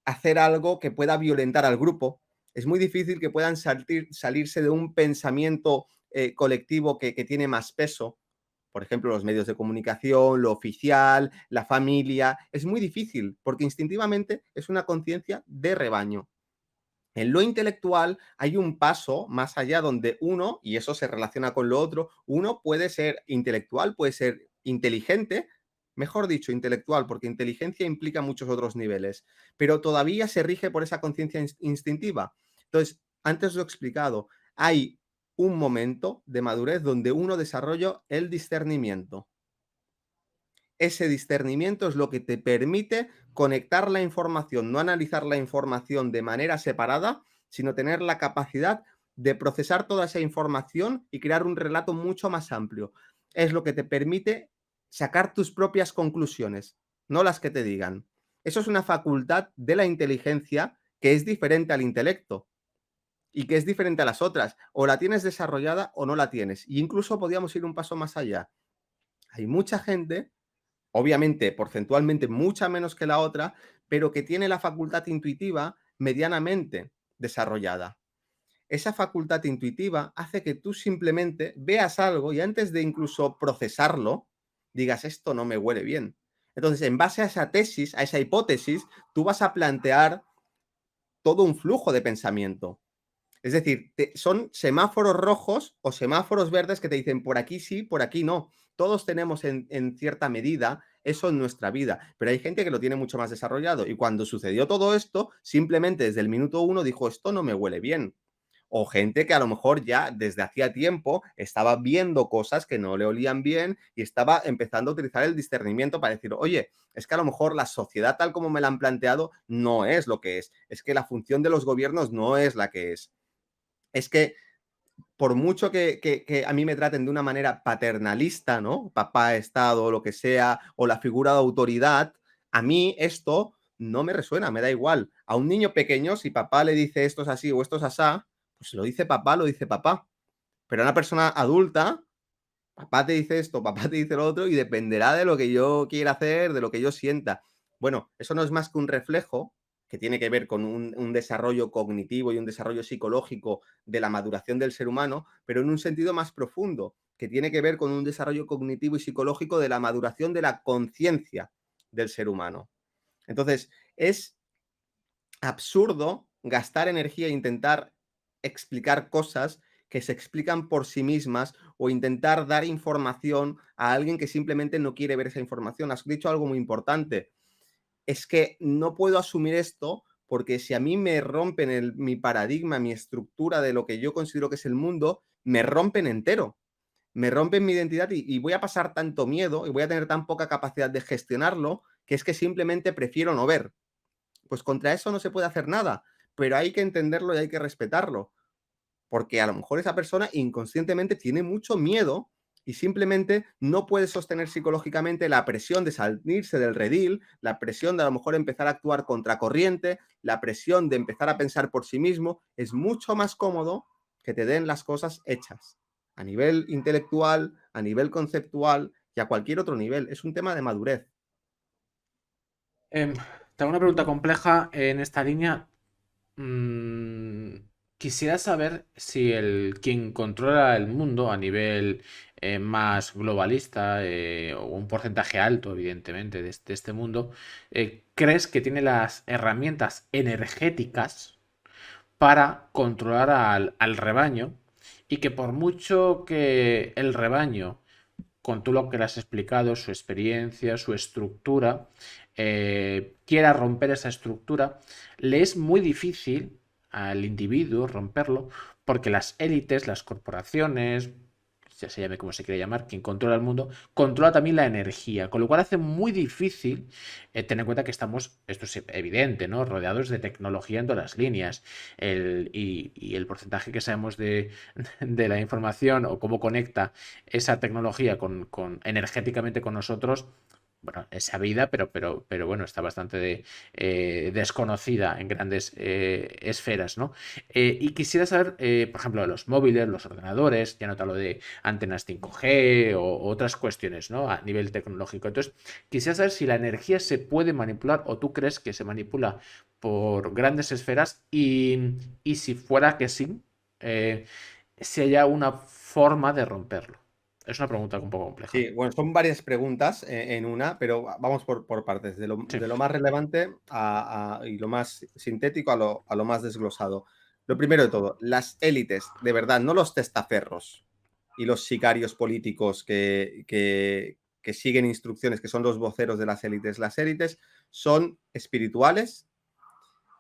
hacer algo que pueda violentar al grupo. Es muy difícil que puedan salirse de un pensamiento colectivo que tiene más peso. Por ejemplo, los medios de comunicación, lo oficial, la familia. Es muy difícil porque instintivamente es una conciencia de rebaño. En lo intelectual hay un paso más allá donde uno, y eso se relaciona con lo otro, uno puede ser intelectual, puede ser inteligente, mejor dicho, intelectual, porque inteligencia implica muchos otros niveles, pero todavía se rige por esa conciencia instintiva. Entonces, antes lo he explicado, hay un momento de madurez donde uno desarrolla el discernimiento. Ese discernimiento es lo que te permite conectar la información, no analizar la información de manera separada, sino tener la capacidad de procesar toda esa información y crear un relato mucho más amplio. Es lo que te permite sacar tus propias conclusiones, no las que te digan. Eso es una facultad de la inteligencia que es diferente al intelecto y que es diferente a las otras. O la tienes desarrollada o no la tienes. Y incluso podríamos ir un paso más allá. Hay mucha gente, obviamente porcentualmente mucha menos que la otra, pero que tiene la facultad intuitiva medianamente desarrollada. Esa facultad intuitiva hace que tú simplemente veas algo y antes de incluso procesarlo, digas, esto no me huele bien. Entonces, en base a esa tesis, a esa hipótesis, tú vas a plantear todo un flujo de pensamiento. Es decir, son semáforos rojos o semáforos verdes que te dicen por aquí sí, por aquí no. Todos tenemos en cierta medida eso en nuestra vida, pero hay gente que lo tiene mucho más desarrollado y cuando sucedió todo esto, simplemente desde el minuto uno dijo, esto no me huele bien. O gente que a lo mejor ya desde hacía tiempo estaba viendo cosas que no le olían bien y estaba empezando a utilizar el discernimiento para decir, oye, es que a lo mejor la sociedad tal como me la han planteado no es lo que es que la función de los gobiernos no es la que es. Es que por mucho que a mí me traten de una manera paternalista, ¿no? Papá, Estado, o lo que sea, o la figura de autoridad, a mí esto no me resuena, me da igual. A un niño pequeño, si papá le dice esto es así o esto es asá, pues lo dice papá, lo dice papá. Pero a una persona adulta, papá te dice esto, papá te dice lo otro, y dependerá de lo que yo quiera hacer, de lo que yo sienta. Bueno, eso no es más que un reflejo que tiene que ver con un desarrollo cognitivo y un desarrollo psicológico de la maduración del ser humano, pero en un sentido más profundo, que tiene que ver con un desarrollo cognitivo y psicológico de la maduración de la conciencia del ser humano. Entonces, es absurdo gastar energía e intentar explicar cosas que se explican por sí mismas o intentar dar información a alguien que simplemente no quiere ver esa información. Has dicho algo muy importante. Es que no puedo asumir esto porque si a mí me rompen mi paradigma, mi estructura de lo que yo considero que es el mundo, me rompen entero. Me rompen mi identidad y voy a pasar tanto miedo y voy a tener tan poca capacidad de gestionarlo que es que simplemente prefiero no ver. Pues contra eso no se puede hacer nada, pero hay que entenderlo y hay que respetarlo, porque a lo mejor esa persona inconscientemente tiene mucho miedo y simplemente no puede sostener psicológicamente la presión de salirse del redil, la presión de a lo mejor empezar a actuar contracorriente, la presión de empezar a pensar por sí mismo. Es mucho más cómodo que te den las cosas hechas, a nivel intelectual, a nivel conceptual y a cualquier otro nivel. Es un tema de madurez. Em, Te hago una pregunta compleja en esta línea. Mm, Quisiera saber si quien controla el mundo a nivel más globalista, o un porcentaje alto, evidentemente, de este mundo, ¿crees que tiene las herramientas energéticas para controlar al rebaño? Y que por mucho que el rebaño, con todo lo que le has explicado, su experiencia, su estructura, quiera romper esa estructura, le es muy difícil al individuo romperlo porque las élites, las corporaciones, ya se llame como se quiera llamar, quien controla el mundo, controla también la energía, con lo cual hace muy difícil tener en cuenta que estamos, esto es evidente, ¿no? Rodeados de tecnología en todas las líneas. Y el porcentaje que sabemos de la información o cómo conecta esa tecnología energéticamente con nosotros, bueno, es sabida, pero bueno, está bastante desconocida en grandes esferas, ¿no? Y quisiera saber, por ejemplo, de los móviles, los ordenadores, ya no te hablo de antenas 5G o otras cuestiones, ¿no? A nivel tecnológico. Entonces, quisiera saber si la energía se puede manipular o tú crees que se manipula por grandes esferas y si fuera que sí, eh, si haya una forma de romperlo. Es una pregunta un poco compleja. Sí, bueno, son varias preguntas en una, pero vamos por partes, Sí. de lo más relevante y lo más sintético a lo más desglosado. Lo primero de todo, las élites, de verdad, no los testaferros y los sicarios políticos que siguen instrucciones, que son los voceros de las élites. Las élites son espirituales,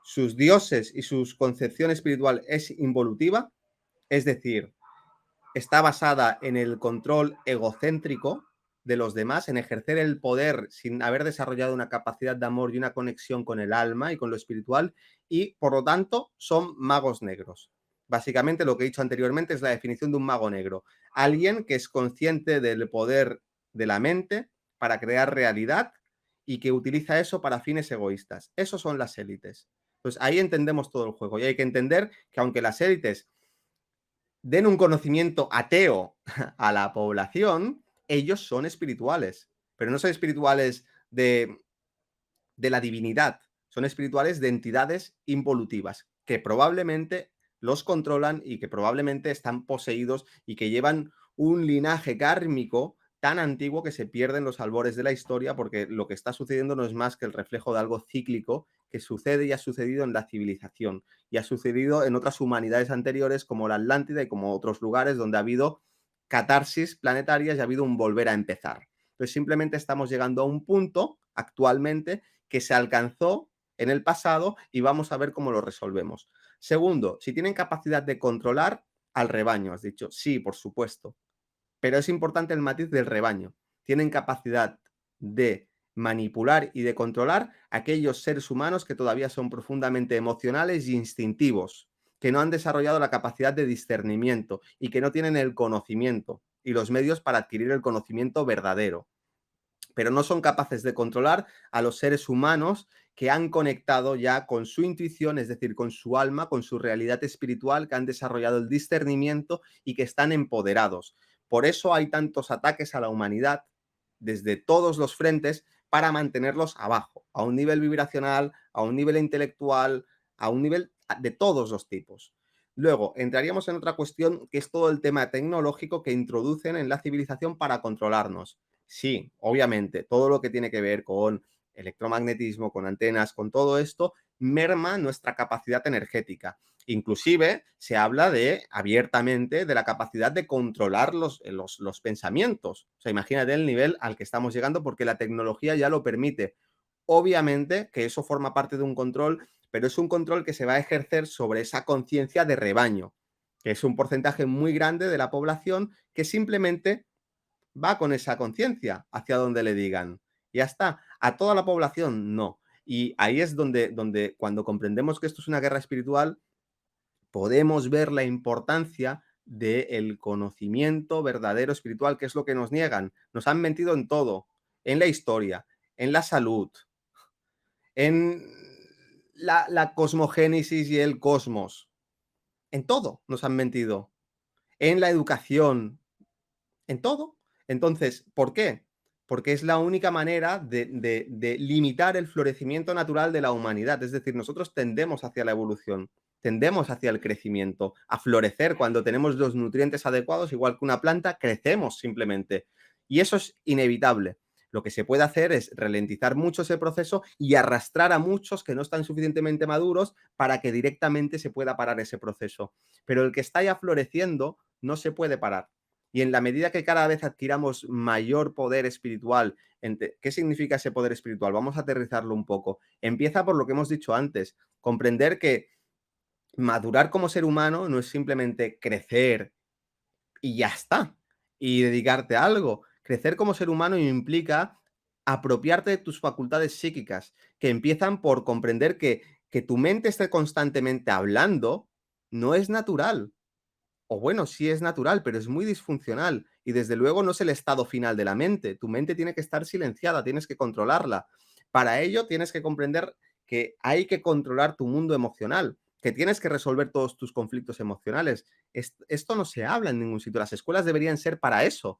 sus dioses y su concepción espiritual es involutiva, es decir, está basada en el control egocéntrico de los demás, en ejercer el poder sin haber desarrollado una capacidad de amor y una conexión con el alma y con lo espiritual, y, por lo tanto, son magos negros. Básicamente, lo que he dicho anteriormente es la definición de un mago negro. Alguien que es consciente del poder de la mente para crear realidad y que utiliza eso para fines egoístas. Esos son las élites. Pues ahí entendemos todo el juego y hay que entender que aunque las élites den un conocimiento ateo a la población, ellos son espirituales, pero no son espirituales de la divinidad, son espirituales de entidades involutivas que probablemente los controlan y que probablemente están poseídos y que llevan un linaje kármico tan antiguo que se pierden los albores de la historia, porque lo que está sucediendo no es más que el reflejo de algo cíclico que sucede y ha sucedido en la civilización y ha sucedido en otras humanidades anteriores como la Atlántida y como otros lugares donde ha habido catarsis planetarias y ha habido un volver a empezar. Entonces simplemente estamos llegando a un punto actualmente que se alcanzó en el pasado y vamos a ver cómo lo resolvemos. Segundo, si tienen capacidad de controlar al rebaño, has dicho, sí, por supuesto, pero es importante el matiz del rebaño. Tienen capacidad de manipular y de controlar a aquellos seres humanos que todavía son profundamente emocionales y instintivos, que no han desarrollado la capacidad de discernimiento y que no tienen el conocimiento y los medios para adquirir el conocimiento verdadero, pero no son capaces de controlar a los seres humanos que han conectado ya con su intuición, es decir, con su alma, con su realidad espiritual, que han desarrollado el discernimiento y que están empoderados. Por eso hay tantos ataques a la humanidad desde todos los frentes para mantenerlos abajo, a un nivel vibracional, a un nivel intelectual, a un nivel de todos los tipos. Luego, entraríamos en otra cuestión que es todo el tema tecnológico que introducen en la civilización para controlarnos. Sí, obviamente, todo lo que tiene que ver con electromagnetismo, con antenas, con todo esto, merma nuestra capacidad energética. Inclusive se habla abiertamente de la capacidad de controlar los pensamientos. O sea, imagínate el nivel al que estamos llegando porque la tecnología ya lo permite. Obviamente que eso forma parte de un control, pero es un control que se va a ejercer sobre esa conciencia de rebaño, que es un porcentaje muy grande de la población que simplemente va con esa conciencia hacia donde le digan. Ya está. A toda la población, no. Y ahí es donde cuando comprendemos que esto es una guerra espiritual, podemos ver la importancia del conocimiento verdadero espiritual, que es lo que nos niegan. Nos han mentido en todo, en la historia, en la salud, en la cosmogénesis y el cosmos. En todo nos han mentido. En la educación, en todo. Entonces, ¿por qué? Porque es la única manera de limitar el florecimiento natural de la humanidad. Es decir, nosotros tendemos hacia la evolución, tendemos hacia el crecimiento, a florecer cuando tenemos los nutrientes adecuados, igual que una planta, crecemos simplemente. Y eso es inevitable. Lo que se puede hacer es ralentizar mucho ese proceso y arrastrar a muchos que no están suficientemente maduros para que directamente se pueda parar ese proceso. Pero el que está ya floreciendo no se puede parar. Y en la medida que cada vez adquiramos mayor poder espiritual, ¿qué significa ese poder espiritual? Vamos a aterrizarlo un poco. Empieza por lo que hemos dicho antes, comprender que madurar como ser humano no es simplemente crecer y ya está, y dedicarte a algo. Crecer como ser humano implica apropiarte de tus facultades psíquicas, que empiezan por comprender que tu mente esté constantemente hablando no es natural. O bueno, sí es natural, pero es muy disfuncional y desde luego no es el estado final de la mente. Tu mente tiene que estar silenciada, tienes que controlarla. Para ello tienes que comprender que hay que controlar tu mundo emocional, que tienes que resolver todos tus conflictos emocionales. Esto no se habla en ningún sitio. Las escuelas deberían ser para eso,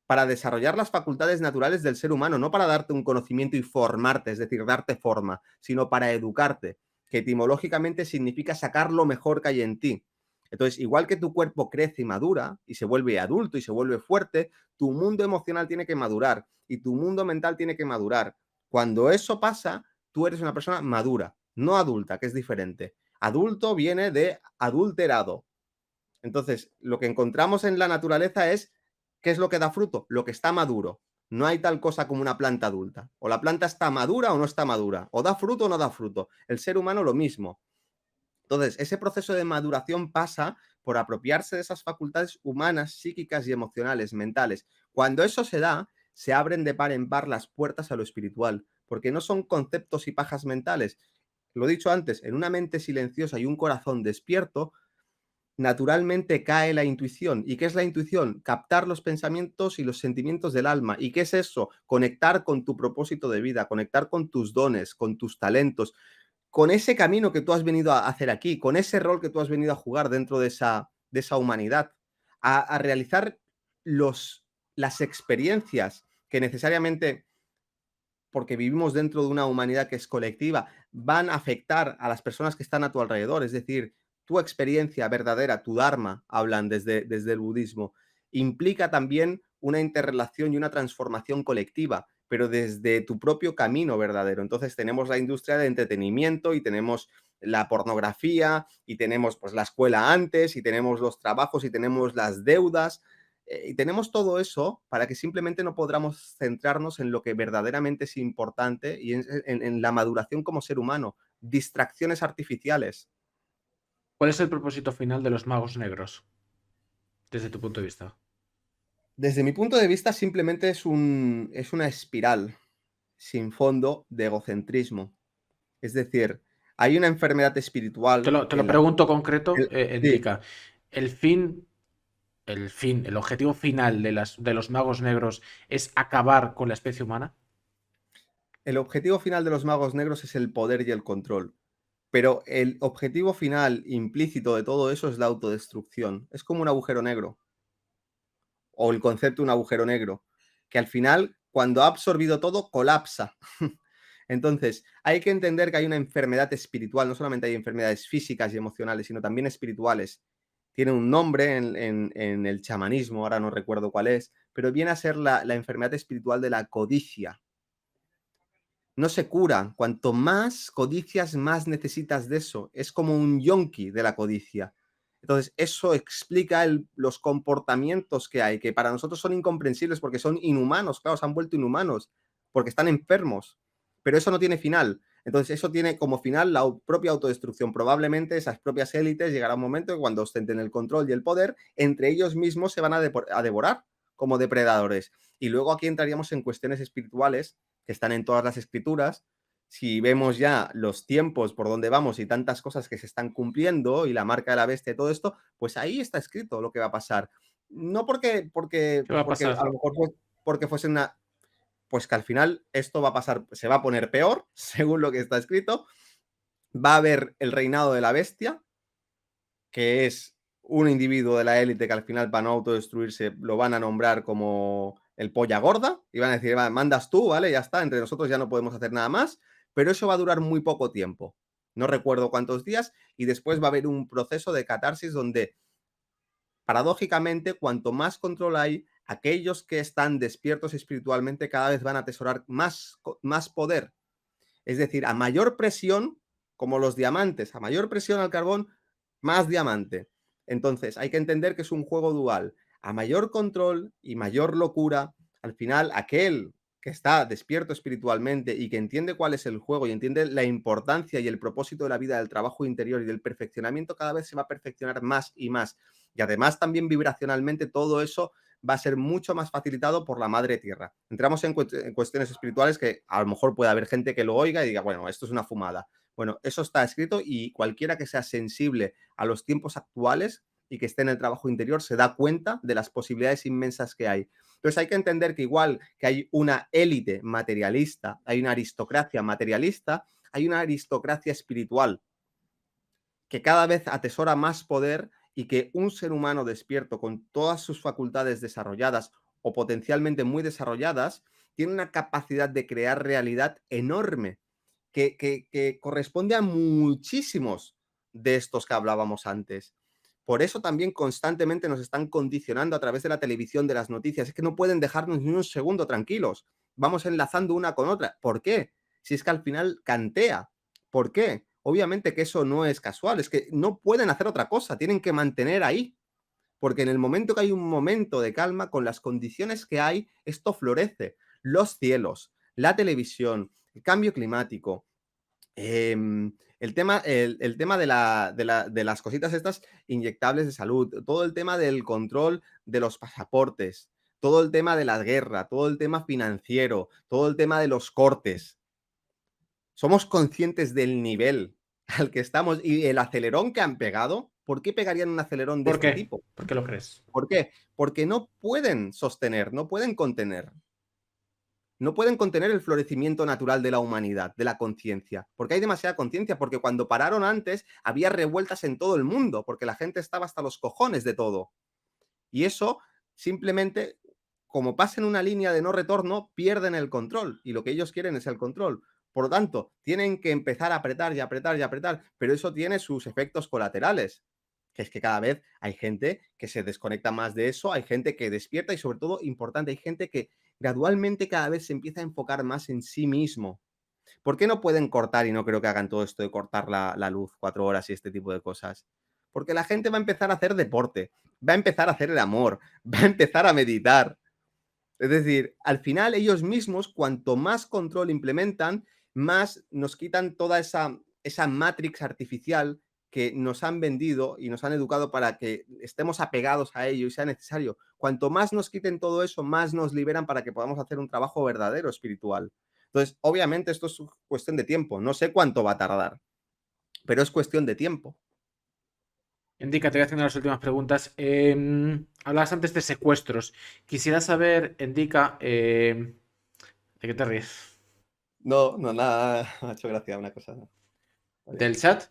para desarrollar las facultades naturales del ser humano, no para darte un conocimiento y formarte, es decir, darte forma, sino para educarte, que etimológicamente significa sacar lo mejor que hay en ti. Entonces, igual que tu cuerpo crece y madura y se vuelve adulto y se vuelve fuerte, tu mundo emocional tiene que madurar y tu mundo mental tiene que madurar. Cuando eso pasa, tú eres una persona madura, no adulta, que es diferente. Adulto viene de adulterado. Entonces, lo que encontramos en la naturaleza es ¿qué es lo que da fruto? Lo que está maduro. No hay tal cosa como una planta adulta. O la planta está madura o no está madura. O da fruto o no da fruto. El ser humano lo mismo. Entonces, ese proceso de maduración pasa por apropiarse de esas facultades humanas, psíquicas y emocionales, mentales. Cuando eso se da, se abren de par en par las puertas a lo espiritual, porque no son conceptos y pajas mentales. lo he dicho antes, en una mente silenciosa y un corazón despierto, naturalmente cae la intuición. ¿Y qué es la intuición? Captar los pensamientos y los sentimientos del alma. ¿Y qué es eso? Conectar con tu propósito de vida, conectar con tus dones, con tus talentos, con ese camino que tú has venido a hacer aquí, con ese rol que tú has venido a jugar dentro de esa humanidad, a realizar las experiencias que necesariamente, porque vivimos dentro de una humanidad que es colectiva, van a afectar a las personas que están a tu alrededor. Es decir, tu experiencia verdadera, tu dharma, hablan desde el budismo, implica también una interrelación y una transformación colectiva, pero desde tu propio camino verdadero. Entonces tenemos la industria de entretenimiento y tenemos la pornografía y tenemos pues la escuela antes y tenemos los trabajos y tenemos las deudas y tenemos todo eso para que simplemente no podamos centrarnos en lo que verdaderamente es importante y en la maduración como ser humano. Distracciones artificiales. ¿Cuál es el propósito final de los magos negros, desde tu punto de vista? Desde mi punto de vista, simplemente es una espiral sin fondo de egocentrismo. Es decir, hay una enfermedad espiritual Te lo en la pregunto concreto, sí, Indica. El fin, el objetivo final de los magos negros es acabar con la especie humana. el objetivo final de los magos negros es el poder y el control. Pero el objetivo final implícito de todo eso es la autodestrucción. Es como un agujero negro. O el concepto de un agujero negro, que al final, cuando ha absorbido todo, colapsa. Entonces, hay que entender que hay una enfermedad espiritual, no solamente hay enfermedades físicas y emocionales, sino también espirituales. Tiene un nombre en el chamanismo, ahora no recuerdo cuál es, pero viene a ser la enfermedad espiritual de la codicia. No se cura. Cuanto más codicias, más necesitas de eso. Es como un yonki de la codicia. Entonces, eso explica los comportamientos que hay, que para nosotros son incomprensibles porque son inhumanos, claro, se han vuelto inhumanos, porque están enfermos. Pero eso no tiene final. Entonces, eso tiene como final la propia autodestrucción. Probablemente esas propias élites llegará un momento que cuando ostenten el control y el poder, entre ellos mismos se van a devorar como depredadores. Y luego aquí entraríamos en cuestiones espirituales que están en todas las escrituras. Si vemos ya los tiempos por donde vamos y tantas cosas que se están cumpliendo y la marca de la bestia y todo esto, pues ahí está escrito lo que va a pasar. No ¿Qué va a porque a pasar? lo mejor porque fuese una, pues que al final esto va a pasar, se va a poner peor, según lo que está escrito. Va a haber el reinado de la bestia, que es un individuo de la élite que al final, para no autodestruirse, lo van a nombrar como el polla gorda y van a decir, "Va, mandas tú, ¿vale? Ya está, entre nosotros ya no podemos hacer nada más", pero eso va a durar muy poco tiempo. No recuerdo cuántos días y después va a haber un proceso de catarsis donde, paradójicamente, cuanto más control hay, aquellos que están despiertos espiritualmente cada vez van a atesorar más poder. Es decir, a mayor presión, como los diamantes, a mayor presión al carbón, más diamante. Entonces, hay que entender que es un juego dual. A mayor control y mayor locura, al final, aquel que está despierto espiritualmente y que entiende cuál es el juego y entiende la importancia y el propósito de la vida, del trabajo interior y del perfeccionamiento, cada vez se va a perfeccionar más y más. Y además, también vibracionalmente, todo eso va a ser mucho más facilitado por la madre tierra. Entramos en cuestiones espirituales que a lo mejor puede haber gente que lo oiga y diga, bueno, esto es una fumada. Bueno, eso está escrito y cualquiera que sea sensible a los tiempos actuales y que esté en el trabajo interior se da cuenta de las posibilidades inmensas que hay. Entonces hay que entender que igual que hay una élite materialista, hay una aristocracia materialista, hay una aristocracia espiritual que cada vez atesora más poder y que un ser humano despierto con todas sus facultades desarrolladas o potencialmente muy desarrolladas tiene una capacidad de crear realidad enorme que corresponde a muchísimos de estos que hablábamos antes. Por eso también constantemente nos están condicionando a través de la televisión, de las noticias. Es que no pueden dejarnos ni un segundo tranquilos. Vamos enlazando una con otra. ¿Por qué? Si es que al final cantea. ¿Por qué? Obviamente que eso no es casual, es que no pueden hacer otra cosa, tienen que mantener ahí, porque en el momento que hay un momento de calma, con las condiciones que hay, esto florece. Los cielos, la televisión, el cambio climático, el tema de las cositas estas inyectables de salud, todo el tema del control de los pasaportes, todo el tema de la guerra, todo el tema financiero, todo el tema de los cortes. Somos conscientes del nivel al que estamos y el acelerón que han pegado. ¿Por qué pegarían un acelerón de ¿Por este qué? tipo? ¿Por qué lo crees? ¿Por qué? Porque no pueden sostener, no pueden contener. No pueden contener el florecimiento natural de la humanidad, de la conciencia, porque hay demasiada conciencia, porque cuando pararon antes había revueltas en todo el mundo, porque la gente estaba hasta los cojones de todo. Y eso simplemente, como pasa en una línea de no retorno, pierden el control, y lo que ellos quieren es el control. Por lo tanto, tienen que empezar a apretar y apretar y apretar, pero eso tiene sus efectos colaterales, que es que cada vez hay gente que se desconecta más de eso, hay gente que despierta y sobre todo, importante, hay gente que gradualmente cada vez se empieza a enfocar más en sí mismo. ¿Por qué no pueden cortar? Y no creo que hagan todo esto de cortar la luz 4 horas y este tipo de cosas. Porque la gente va a empezar a hacer deporte, va a empezar a hacer el amor, va a empezar a meditar. Es decir, al final ellos mismos, cuanto más control implementan, más nos quitan toda esa matrix artificial que nos han vendido y nos han educado para que estemos apegados a ello y sea necesario. Cuanto más nos quiten todo eso, más nos liberan para que podamos hacer un trabajo verdadero espiritual. Entonces, obviamente esto es cuestión de tiempo. No sé cuánto va a tardar, pero es cuestión de tiempo. Indica, te voy haciendo las últimas preguntas. Hablabas antes de secuestros. Quisiera saber, Indica, ¿de qué te ríes? No, no, nada, me ha hecho gracia una cosa. No, ¿Del chat?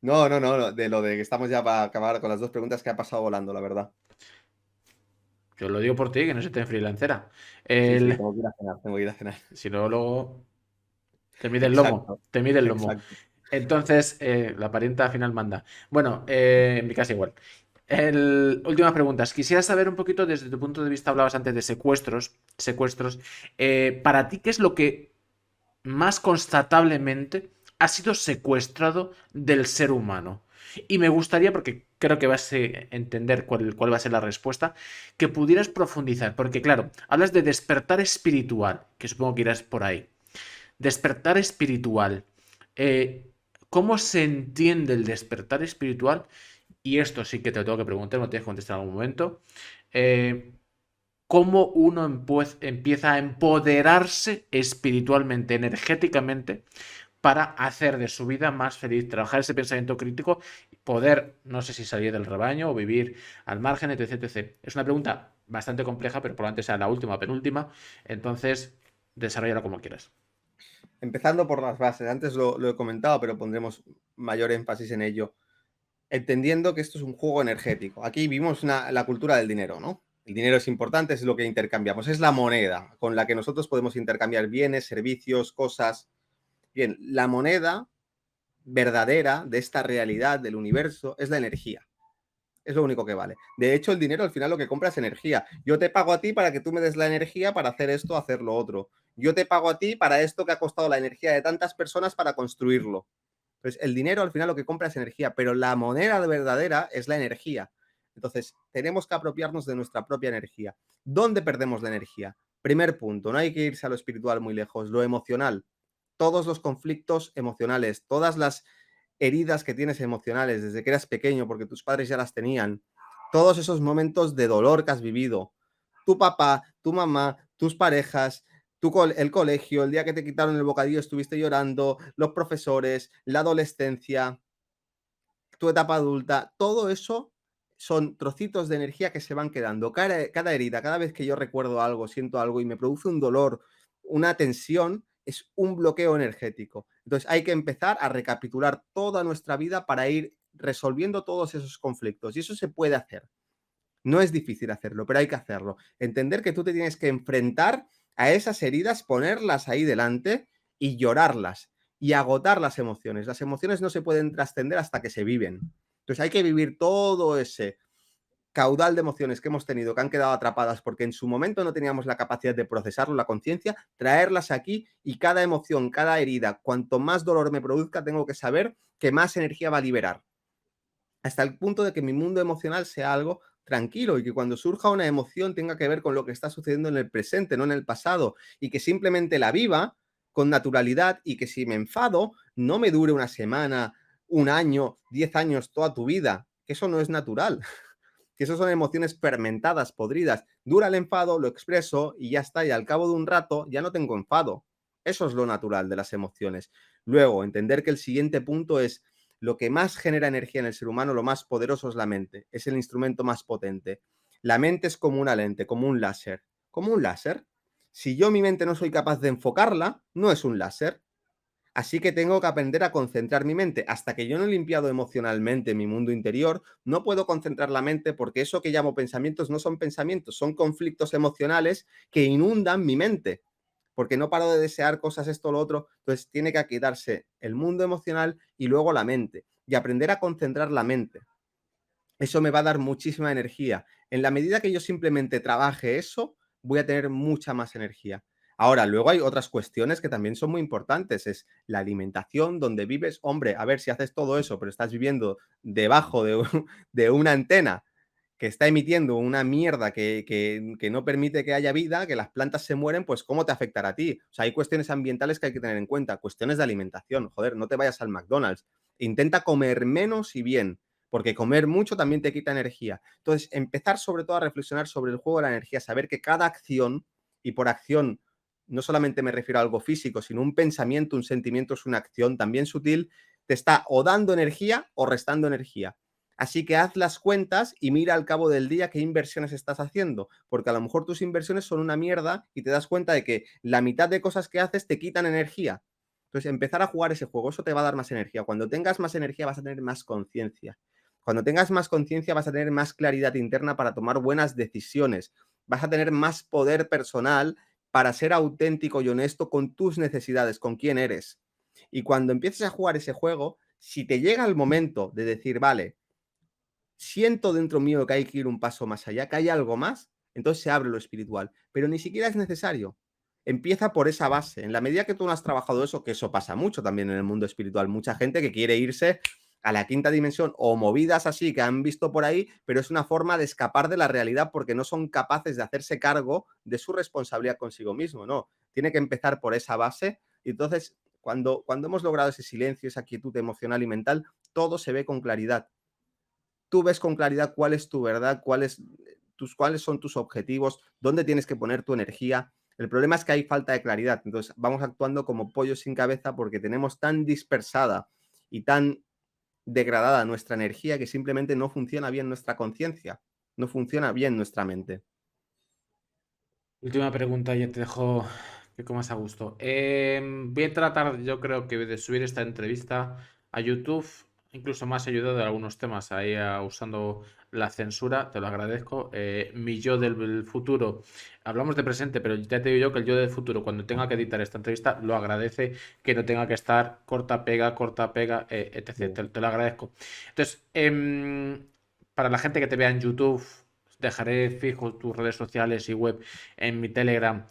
no, de lo de que estamos ya para acabar con las 2 preguntas que ha pasado volando, la verdad. Yo lo digo por ti, que no se te enfríe la encera. Sí, sí, El... tengo que ir a cenar, tengo que ir a cenar. Si no, luego te mide el lomo. Exacto, Te mide el lomo. exacto. Entonces, la parienta al final manda. Bueno, en mi casa igual. Últimas preguntas. Quisiera saber un poquito desde tu punto de vista, hablabas antes de secuestros. Secuestros. Para ti, ¿qué es lo que más constatablemente ha sido secuestrado del ser humano? Y me gustaría, porque creo que vas a entender cuál va a ser la respuesta, que pudieras profundizar, porque claro, hablas de despertar espiritual, que supongo que irás por ahí. Despertar espiritual. Eh, ¿Cómo se entiende el despertar espiritual? Y esto sí que te lo tengo que preguntar, me lo tienes que contestar en algún momento. Eh, ¿Cómo uno empieza a empoderarse espiritualmente, energéticamente, para hacer de su vida más feliz, trabajar ese pensamiento crítico, poder, no sé si salir del rebaño o vivir al margen, etc, etc. Es una pregunta bastante compleja, pero probablemente sea la última o penúltima. Entonces, desarrollala como quieras. Empezando por las bases, antes lo he comentado, pero pondremos mayor énfasis en ello. Entendiendo que esto es un juego energético. Aquí vivimos la cultura del dinero, ¿no? El dinero es importante, es lo que intercambiamos, es la moneda con la que nosotros podemos intercambiar bienes, servicios, cosas. Bien, la moneda verdadera de esta realidad del universo es la energía. Es lo único que vale. De hecho, el dinero al final lo que compra es energía. Yo te pago a ti para que tú me des la energía para hacer esto, hacer lo otro. Yo te pago a ti para esto que ha costado la energía de tantas personas para construirlo. Entonces, el dinero al final lo que compra es energía, pero la moneda verdadera es la energía. Entonces, tenemos que apropiarnos de nuestra propia energía. ¿Dónde perdemos la energía? Primer punto, no hay que irse a lo espiritual muy lejos, lo emocional. Todos los conflictos emocionales, todas las heridas que tienes emocionales desde que eras pequeño, porque tus padres ya las tenían, todos esos momentos de dolor que has vivido, tu papá, tu mamá, tus parejas, el colegio, el día que te quitaron el bocadillo estuviste llorando, los profesores, la adolescencia, tu etapa adulta, todo eso son trocitos de energía que se van quedando. Cada herida, cada vez que yo recuerdo algo, siento algo y me produce un dolor, una tensión, es un bloqueo energético. Entonces hay que empezar a recapitular toda nuestra vida para ir resolviendo todos esos conflictos. Y eso se puede hacer. No es difícil hacerlo, pero hay que hacerlo. Entender que tú te tienes que enfrentar a esas heridas, ponerlas ahí delante y llorarlas y agotar las emociones. Las emociones no se pueden trascender hasta que se viven. Entonces hay que vivir todo ese caudal de emociones que hemos tenido, que han quedado atrapadas porque en su momento no teníamos la capacidad de procesarlo, la conciencia, traerlas aquí y cada emoción, cada herida, cuanto más dolor me produzca, tengo que saber que más energía va a liberar hasta el punto de que mi mundo emocional sea algo tranquilo y que cuando surja una emoción tenga que ver con lo que está sucediendo en el presente, no en el pasado, y que simplemente la viva con naturalidad y que si me enfado no me dure una semana, un año, 10 años, toda tu vida, que eso no es natural, que eso son emociones fermentadas, podridas. Dura el enfado, lo expreso y ya está, y al cabo de un rato ya no tengo enfado. Eso es lo natural de las emociones. Luego, entender que el siguiente punto es lo que más genera energía en el ser humano, lo más poderoso es la mente, es el instrumento más potente. La mente es como una lente, como un láser. Como un láser. Si yo mi mente no soy capaz de enfocarla, no es un láser. Así que tengo que aprender a concentrar mi mente. Hasta que yo no he limpiado emocionalmente mi mundo interior, no puedo concentrar la mente porque eso que llamo pensamientos no son pensamientos, son conflictos emocionales que inundan mi mente. Porque no paro de desear cosas, esto o lo otro. Entonces tiene que aquietarse el mundo emocional y luego la mente. Y aprender a concentrar la mente. Eso me va a dar muchísima energía. En la medida que yo simplemente trabaje eso, voy a tener mucha más energía. Ahora, luego hay otras cuestiones que también son muy importantes. Es la alimentación, donde vives. Hombre, a ver si haces todo eso, pero estás viviendo debajo de una antena que está emitiendo una mierda que no permite que haya vida, que las plantas se mueren, pues ¿cómo te afectará a ti? O sea, hay cuestiones ambientales que hay que tener en cuenta, cuestiones de alimentación. Joder, no te vayas al McDonald's. Intenta comer menos y bien, porque comer mucho también te quita energía. Entonces, empezar sobre todo a reflexionar sobre el juego de la energía, saber que cada acción, y por acción no solamente me refiero a algo físico, sino un pensamiento, un sentimiento es una acción también sutil, te está o dando energía o restando energía. Así que haz las cuentas y mira al cabo del día qué inversiones estás haciendo, porque a lo mejor tus inversiones son una mierda y te das cuenta de que la mitad de cosas que haces te quitan energía. Entonces, empezar a jugar ese juego, eso te va a dar más energía. Cuando tengas más energía vas a tener más conciencia. Cuando tengas más conciencia vas a tener más claridad interna para tomar buenas decisiones. Vas a tener más poder personal para ser auténtico y honesto con tus necesidades, con quién eres. Y cuando empieces a jugar ese juego, si te llega el momento de decir, vale, siento dentro mío que hay que ir un paso más allá, que hay algo más, entonces se abre lo espiritual. Pero ni siquiera es necesario. Empieza por esa base. En la medida que tú no has trabajado eso, que eso pasa mucho también en el mundo espiritual, mucha gente que quiere irse a la quinta dimensión o movidas así que han visto por ahí, pero es una forma de escapar de la realidad porque no son capaces de hacerse cargo de su responsabilidad consigo mismo, no. Tiene que empezar por esa base y entonces cuando hemos logrado ese silencio, esa quietud emocional y mental, todo se ve con claridad. Tú ves con claridad cuál es tu verdad, cuáles son tus objetivos, dónde tienes que poner tu energía. El problema es que hay falta de claridad. Entonces vamos actuando como pollos sin cabeza porque tenemos tan dispersada y tan degradada nuestra energía que simplemente no funciona bien nuestra conciencia, no funciona bien nuestra mente. Última pregunta, ya te dejo que comas a gusto. Voy a tratar, yo creo que de subir esta entrevista a YouTube, incluso más ayudado de algunos temas ahí usando la censura, te lo agradezco. Mi yo del futuro, hablamos de presente, pero ya te digo yo que el yo del futuro, cuando tenga que editar esta entrevista, lo agradece que no tenga que estar corta, pega, etc. Sí. Te lo agradezco. Entonces, para la gente que te vea en YouTube, dejaré fijo tus redes sociales y web en mi Telegram.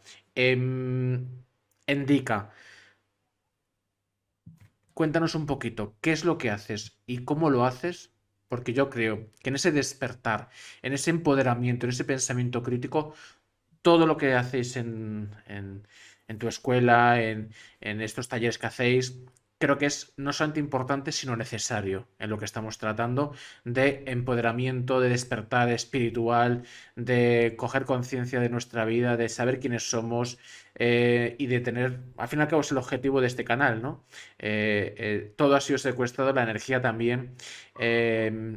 Indica, cuéntanos un poquito qué es lo que haces y cómo lo haces, porque yo creo que en ese despertar, en ese empoderamiento, en ese pensamiento crítico, todo lo que hacéis en tu escuela, en estos talleres que hacéis, creo que es no solamente importante, sino necesario en lo que estamos tratando de empoderamiento, de despertar espiritual, de coger conciencia de nuestra vida, de saber quiénes somos y de tener, al fin y al cabo es el objetivo de este canal, ¿no? Todo ha sido secuestrado, la energía también,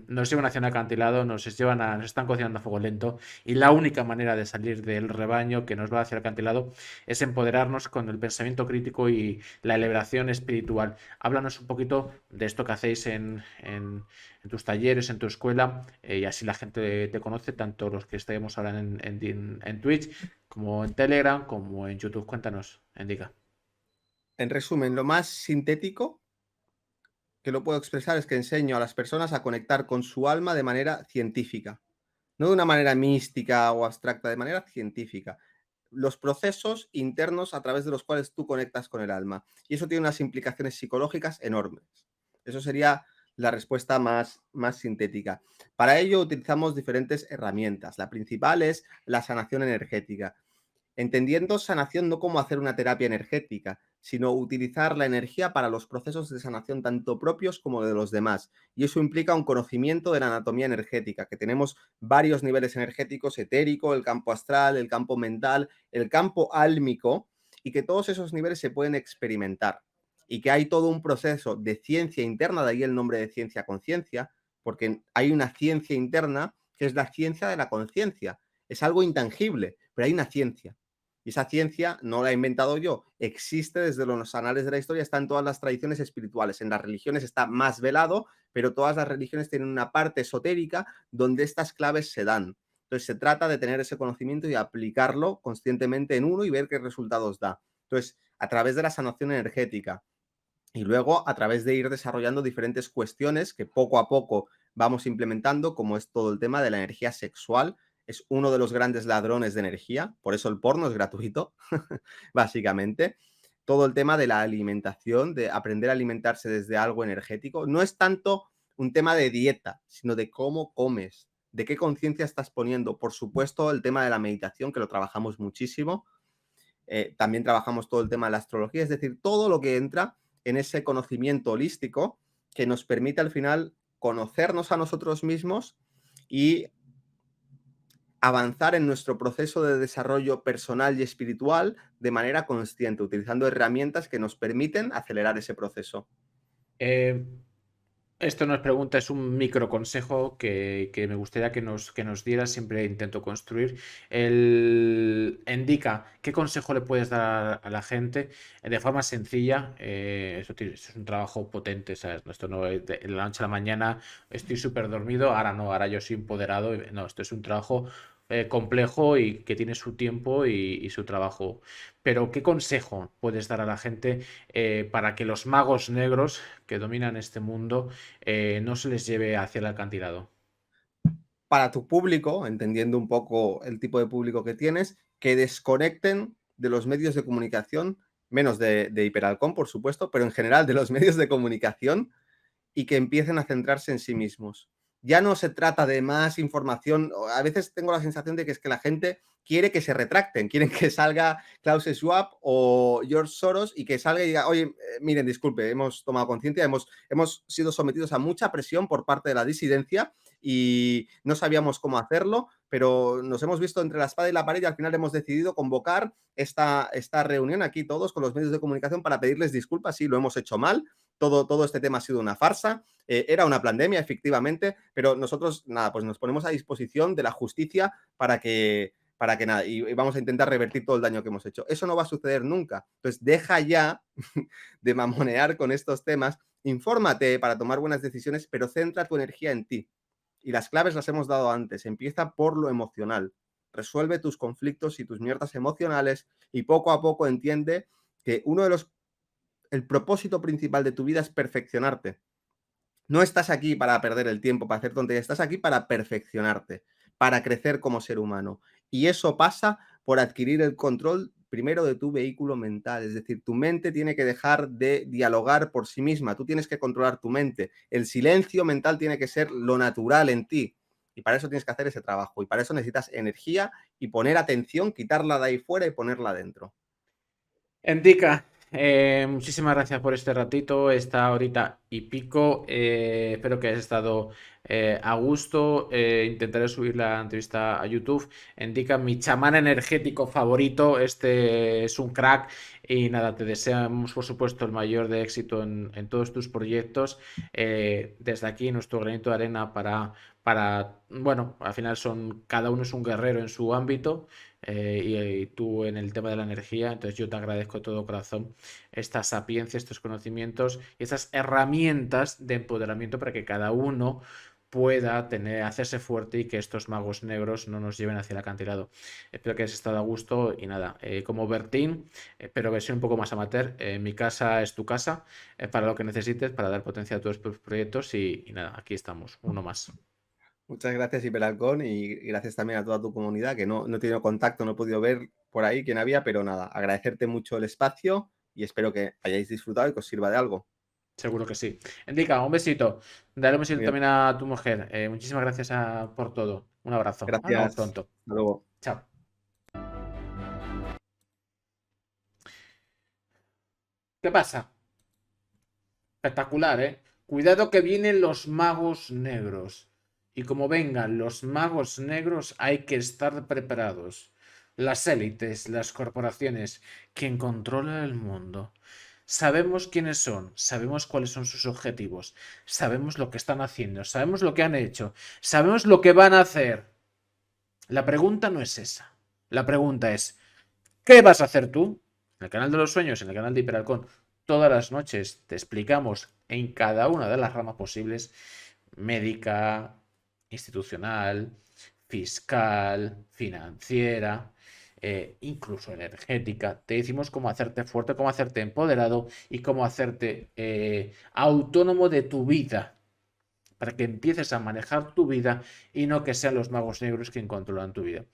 nos llevan hacia un acantilado, nos están cocinando a fuego lento y la única manera de salir del rebaño que nos va hacia el acantilado es empoderarnos con el pensamiento crítico y la elevación espiritual. Háblanos un poquito de esto que hacéis en tus talleres, en tu escuela, y así la gente te conoce, tanto los que estemos ahora en Twitch, como en Telegram, como en YouTube. Cuéntanos, Indica. En resumen, lo más sintético que lo puedo expresar es que enseño a las personas a conectar con su alma de manera científica, no de una manera mística o abstracta, de manera científica. Los procesos internos a través de los cuales tú conectas con el alma. Y eso tiene unas implicaciones psicológicas enormes. Eso sería la respuesta más sintética. Para ello utilizamos diferentes herramientas. La principal es la sanación energética. Entendiendo sanación no como hacer una terapia energética, sino utilizar la energía para los procesos de sanación tanto propios como de los demás. Y eso implica un conocimiento de la anatomía energética, que tenemos varios niveles energéticos, etérico, el campo astral, el campo mental, el campo álmico, y que todos esos niveles se pueden experimentar y que hay todo un proceso de ciencia interna, de ahí el nombre de ciencia conciencia, porque hay una ciencia interna que es la ciencia de la conciencia. Es algo intangible, pero hay una ciencia. Y esa ciencia no la he inventado yo, existe desde los anales de la historia, está en todas las tradiciones espirituales. En las religiones está más velado, pero todas las religiones tienen una parte esotérica donde estas claves se dan. Entonces se trata de tener ese conocimiento y aplicarlo conscientemente en uno y ver qué resultados da. Entonces, a través de la sanación energética y luego a través de ir desarrollando diferentes cuestiones que poco a poco vamos implementando, como es todo el tema de la energía sexual. Es uno de los grandes ladrones de energía, por eso el porno es gratuito, básicamente. Todo el tema de la alimentación, de aprender a alimentarse desde algo energético, no es tanto un tema de dieta, sino de cómo comes, de qué conciencia estás poniendo. Por supuesto, el tema de la meditación, que lo trabajamos muchísimo. También trabajamos todo el tema de la astrología, es decir, todo lo que entra en ese conocimiento holístico que nos permite al final conocernos a nosotros mismos y avanzar en nuestro proceso de desarrollo personal y espiritual de manera consciente, utilizando herramientas que nos permiten acelerar ese proceso. Eh, Esto no es pregunta, es un micro consejo que me gustaría que nos dieras, siempre intento construir. Indica, ¿qué consejo le puedes dar a la gente de forma sencilla? Esto es un trabajo potente, ¿sabes? Esto no es de la noche a la mañana, estoy súper dormido, ahora no, ahora yo soy empoderado. No, esto es un trabajo complejo y que tiene su tiempo y su trabajo. Pero, ¿qué consejo puedes dar a la gente para que los magos negros que dominan este mundo no se les lleve hacia el acantilado? Para tu público, entendiendo un poco el tipo de público que tienes, que desconecten de los medios de comunicación, menos de Hiperalcón, por supuesto, pero en general de los medios de comunicación, y que empiecen a centrarse en sí mismos. Ya no se trata de más información. A veces tengo la sensación de que es que la gente quiere que se retracten, quieren que salga Klaus Schwab o George Soros y que salga y diga, oye, miren, disculpe, hemos tomado conciencia, hemos sido sometidos a mucha presión por parte de la disidencia y no sabíamos cómo hacerlo, pero nos hemos visto entre la espada y la pared y al final hemos decidido convocar esta reunión aquí todos con los medios de comunicación para pedirles disculpas. Sí, lo hemos hecho mal, todo este tema ha sido una farsa, era una pandemia, efectivamente, pero nosotros, nada, pues nos ponemos a disposición de la justicia para que nada, y vamos a intentar revertir todo el daño que hemos hecho. Eso no va a suceder nunca. Entonces, deja ya de mamonear con estos temas, infórmate para tomar buenas decisiones, pero centra tu energía en ti. Y las claves las hemos dado antes. Empieza por lo emocional. Resuelve tus conflictos y tus mierdas emocionales y poco a poco entiende que el propósito principal de tu vida es perfeccionarte. No estás aquí para perder el tiempo, para hacer tonterías, estás aquí para perfeccionarte, para crecer como ser humano. Y eso pasa por adquirir el control primero de tu vehículo mental, es decir, tu mente tiene que dejar de dialogar por sí misma, tú tienes que controlar tu mente. El silencio mental tiene que ser lo natural en ti. Y para eso tienes que hacer ese trabajo. Y para eso necesitas energía y poner atención, quitarla de ahí fuera y ponerla dentro. Indica, muchísimas gracias por este ratito, esta horita y pico. Espero que hayas estado a gusto. Intentaré subir la entrevista a YouTube. Indica, mi chamán energético favorito. Este es un crack. Y nada, te deseamos, por supuesto, el mayor de éxito en todos tus proyectos. Desde aquí, nuestro granito de arena bueno, al final cada uno es un guerrero en su ámbito. Y tú en el tema de la energía. Entonces yo te agradezco de todo corazón esta sapiencia, estos conocimientos y estas herramientas de empoderamiento para que cada uno pueda hacerse fuerte y que estos magos negros no nos lleven hacia el acantilado. Espero que hayas estado a gusto y nada, como Bertín, pero versión un poco más amateur. Mi casa es tu casa, para lo que necesites, para dar potencia a todos tus proyectos y nada, aquí estamos, uno más. Muchas gracias, Hiperalcón, y gracias también a toda tu comunidad, que no he tenido contacto, no he podido ver por ahí quién había, pero nada, agradecerte mucho el espacio y espero que hayáis disfrutado y que os sirva de algo. Seguro que sí. Indica, un besito. Dale un besito Muy bien, también a tu mujer. Muchísimas gracias por todo. Un abrazo. Hablamos gracias. pronto. Hasta luego. Chao. ¿Qué pasa? Espectacular, ¿eh? Cuidado que vienen los magos negros. Y como vengan los magos negros, hay que estar preparados. las élites, las corporaciones, quien controla el mundo. Sabemos quiénes son, sabemos cuáles son sus objetivos, sabemos lo que están haciendo, sabemos lo que han hecho, sabemos lo que van a hacer. La pregunta no es esa. La pregunta es, ¿qué vas a hacer tú? En el canal de los sueños, en el canal de Hiperalcón, todas las noches te explicamos en cada una de las ramas posibles, médica, institucional, fiscal, financiera, incluso energética. Te decimos cómo hacerte fuerte, cómo hacerte empoderado y cómo hacerte autónomo de tu vida, para que empieces a manejar tu vida y no que sean los magos negros quien controlan tu vida.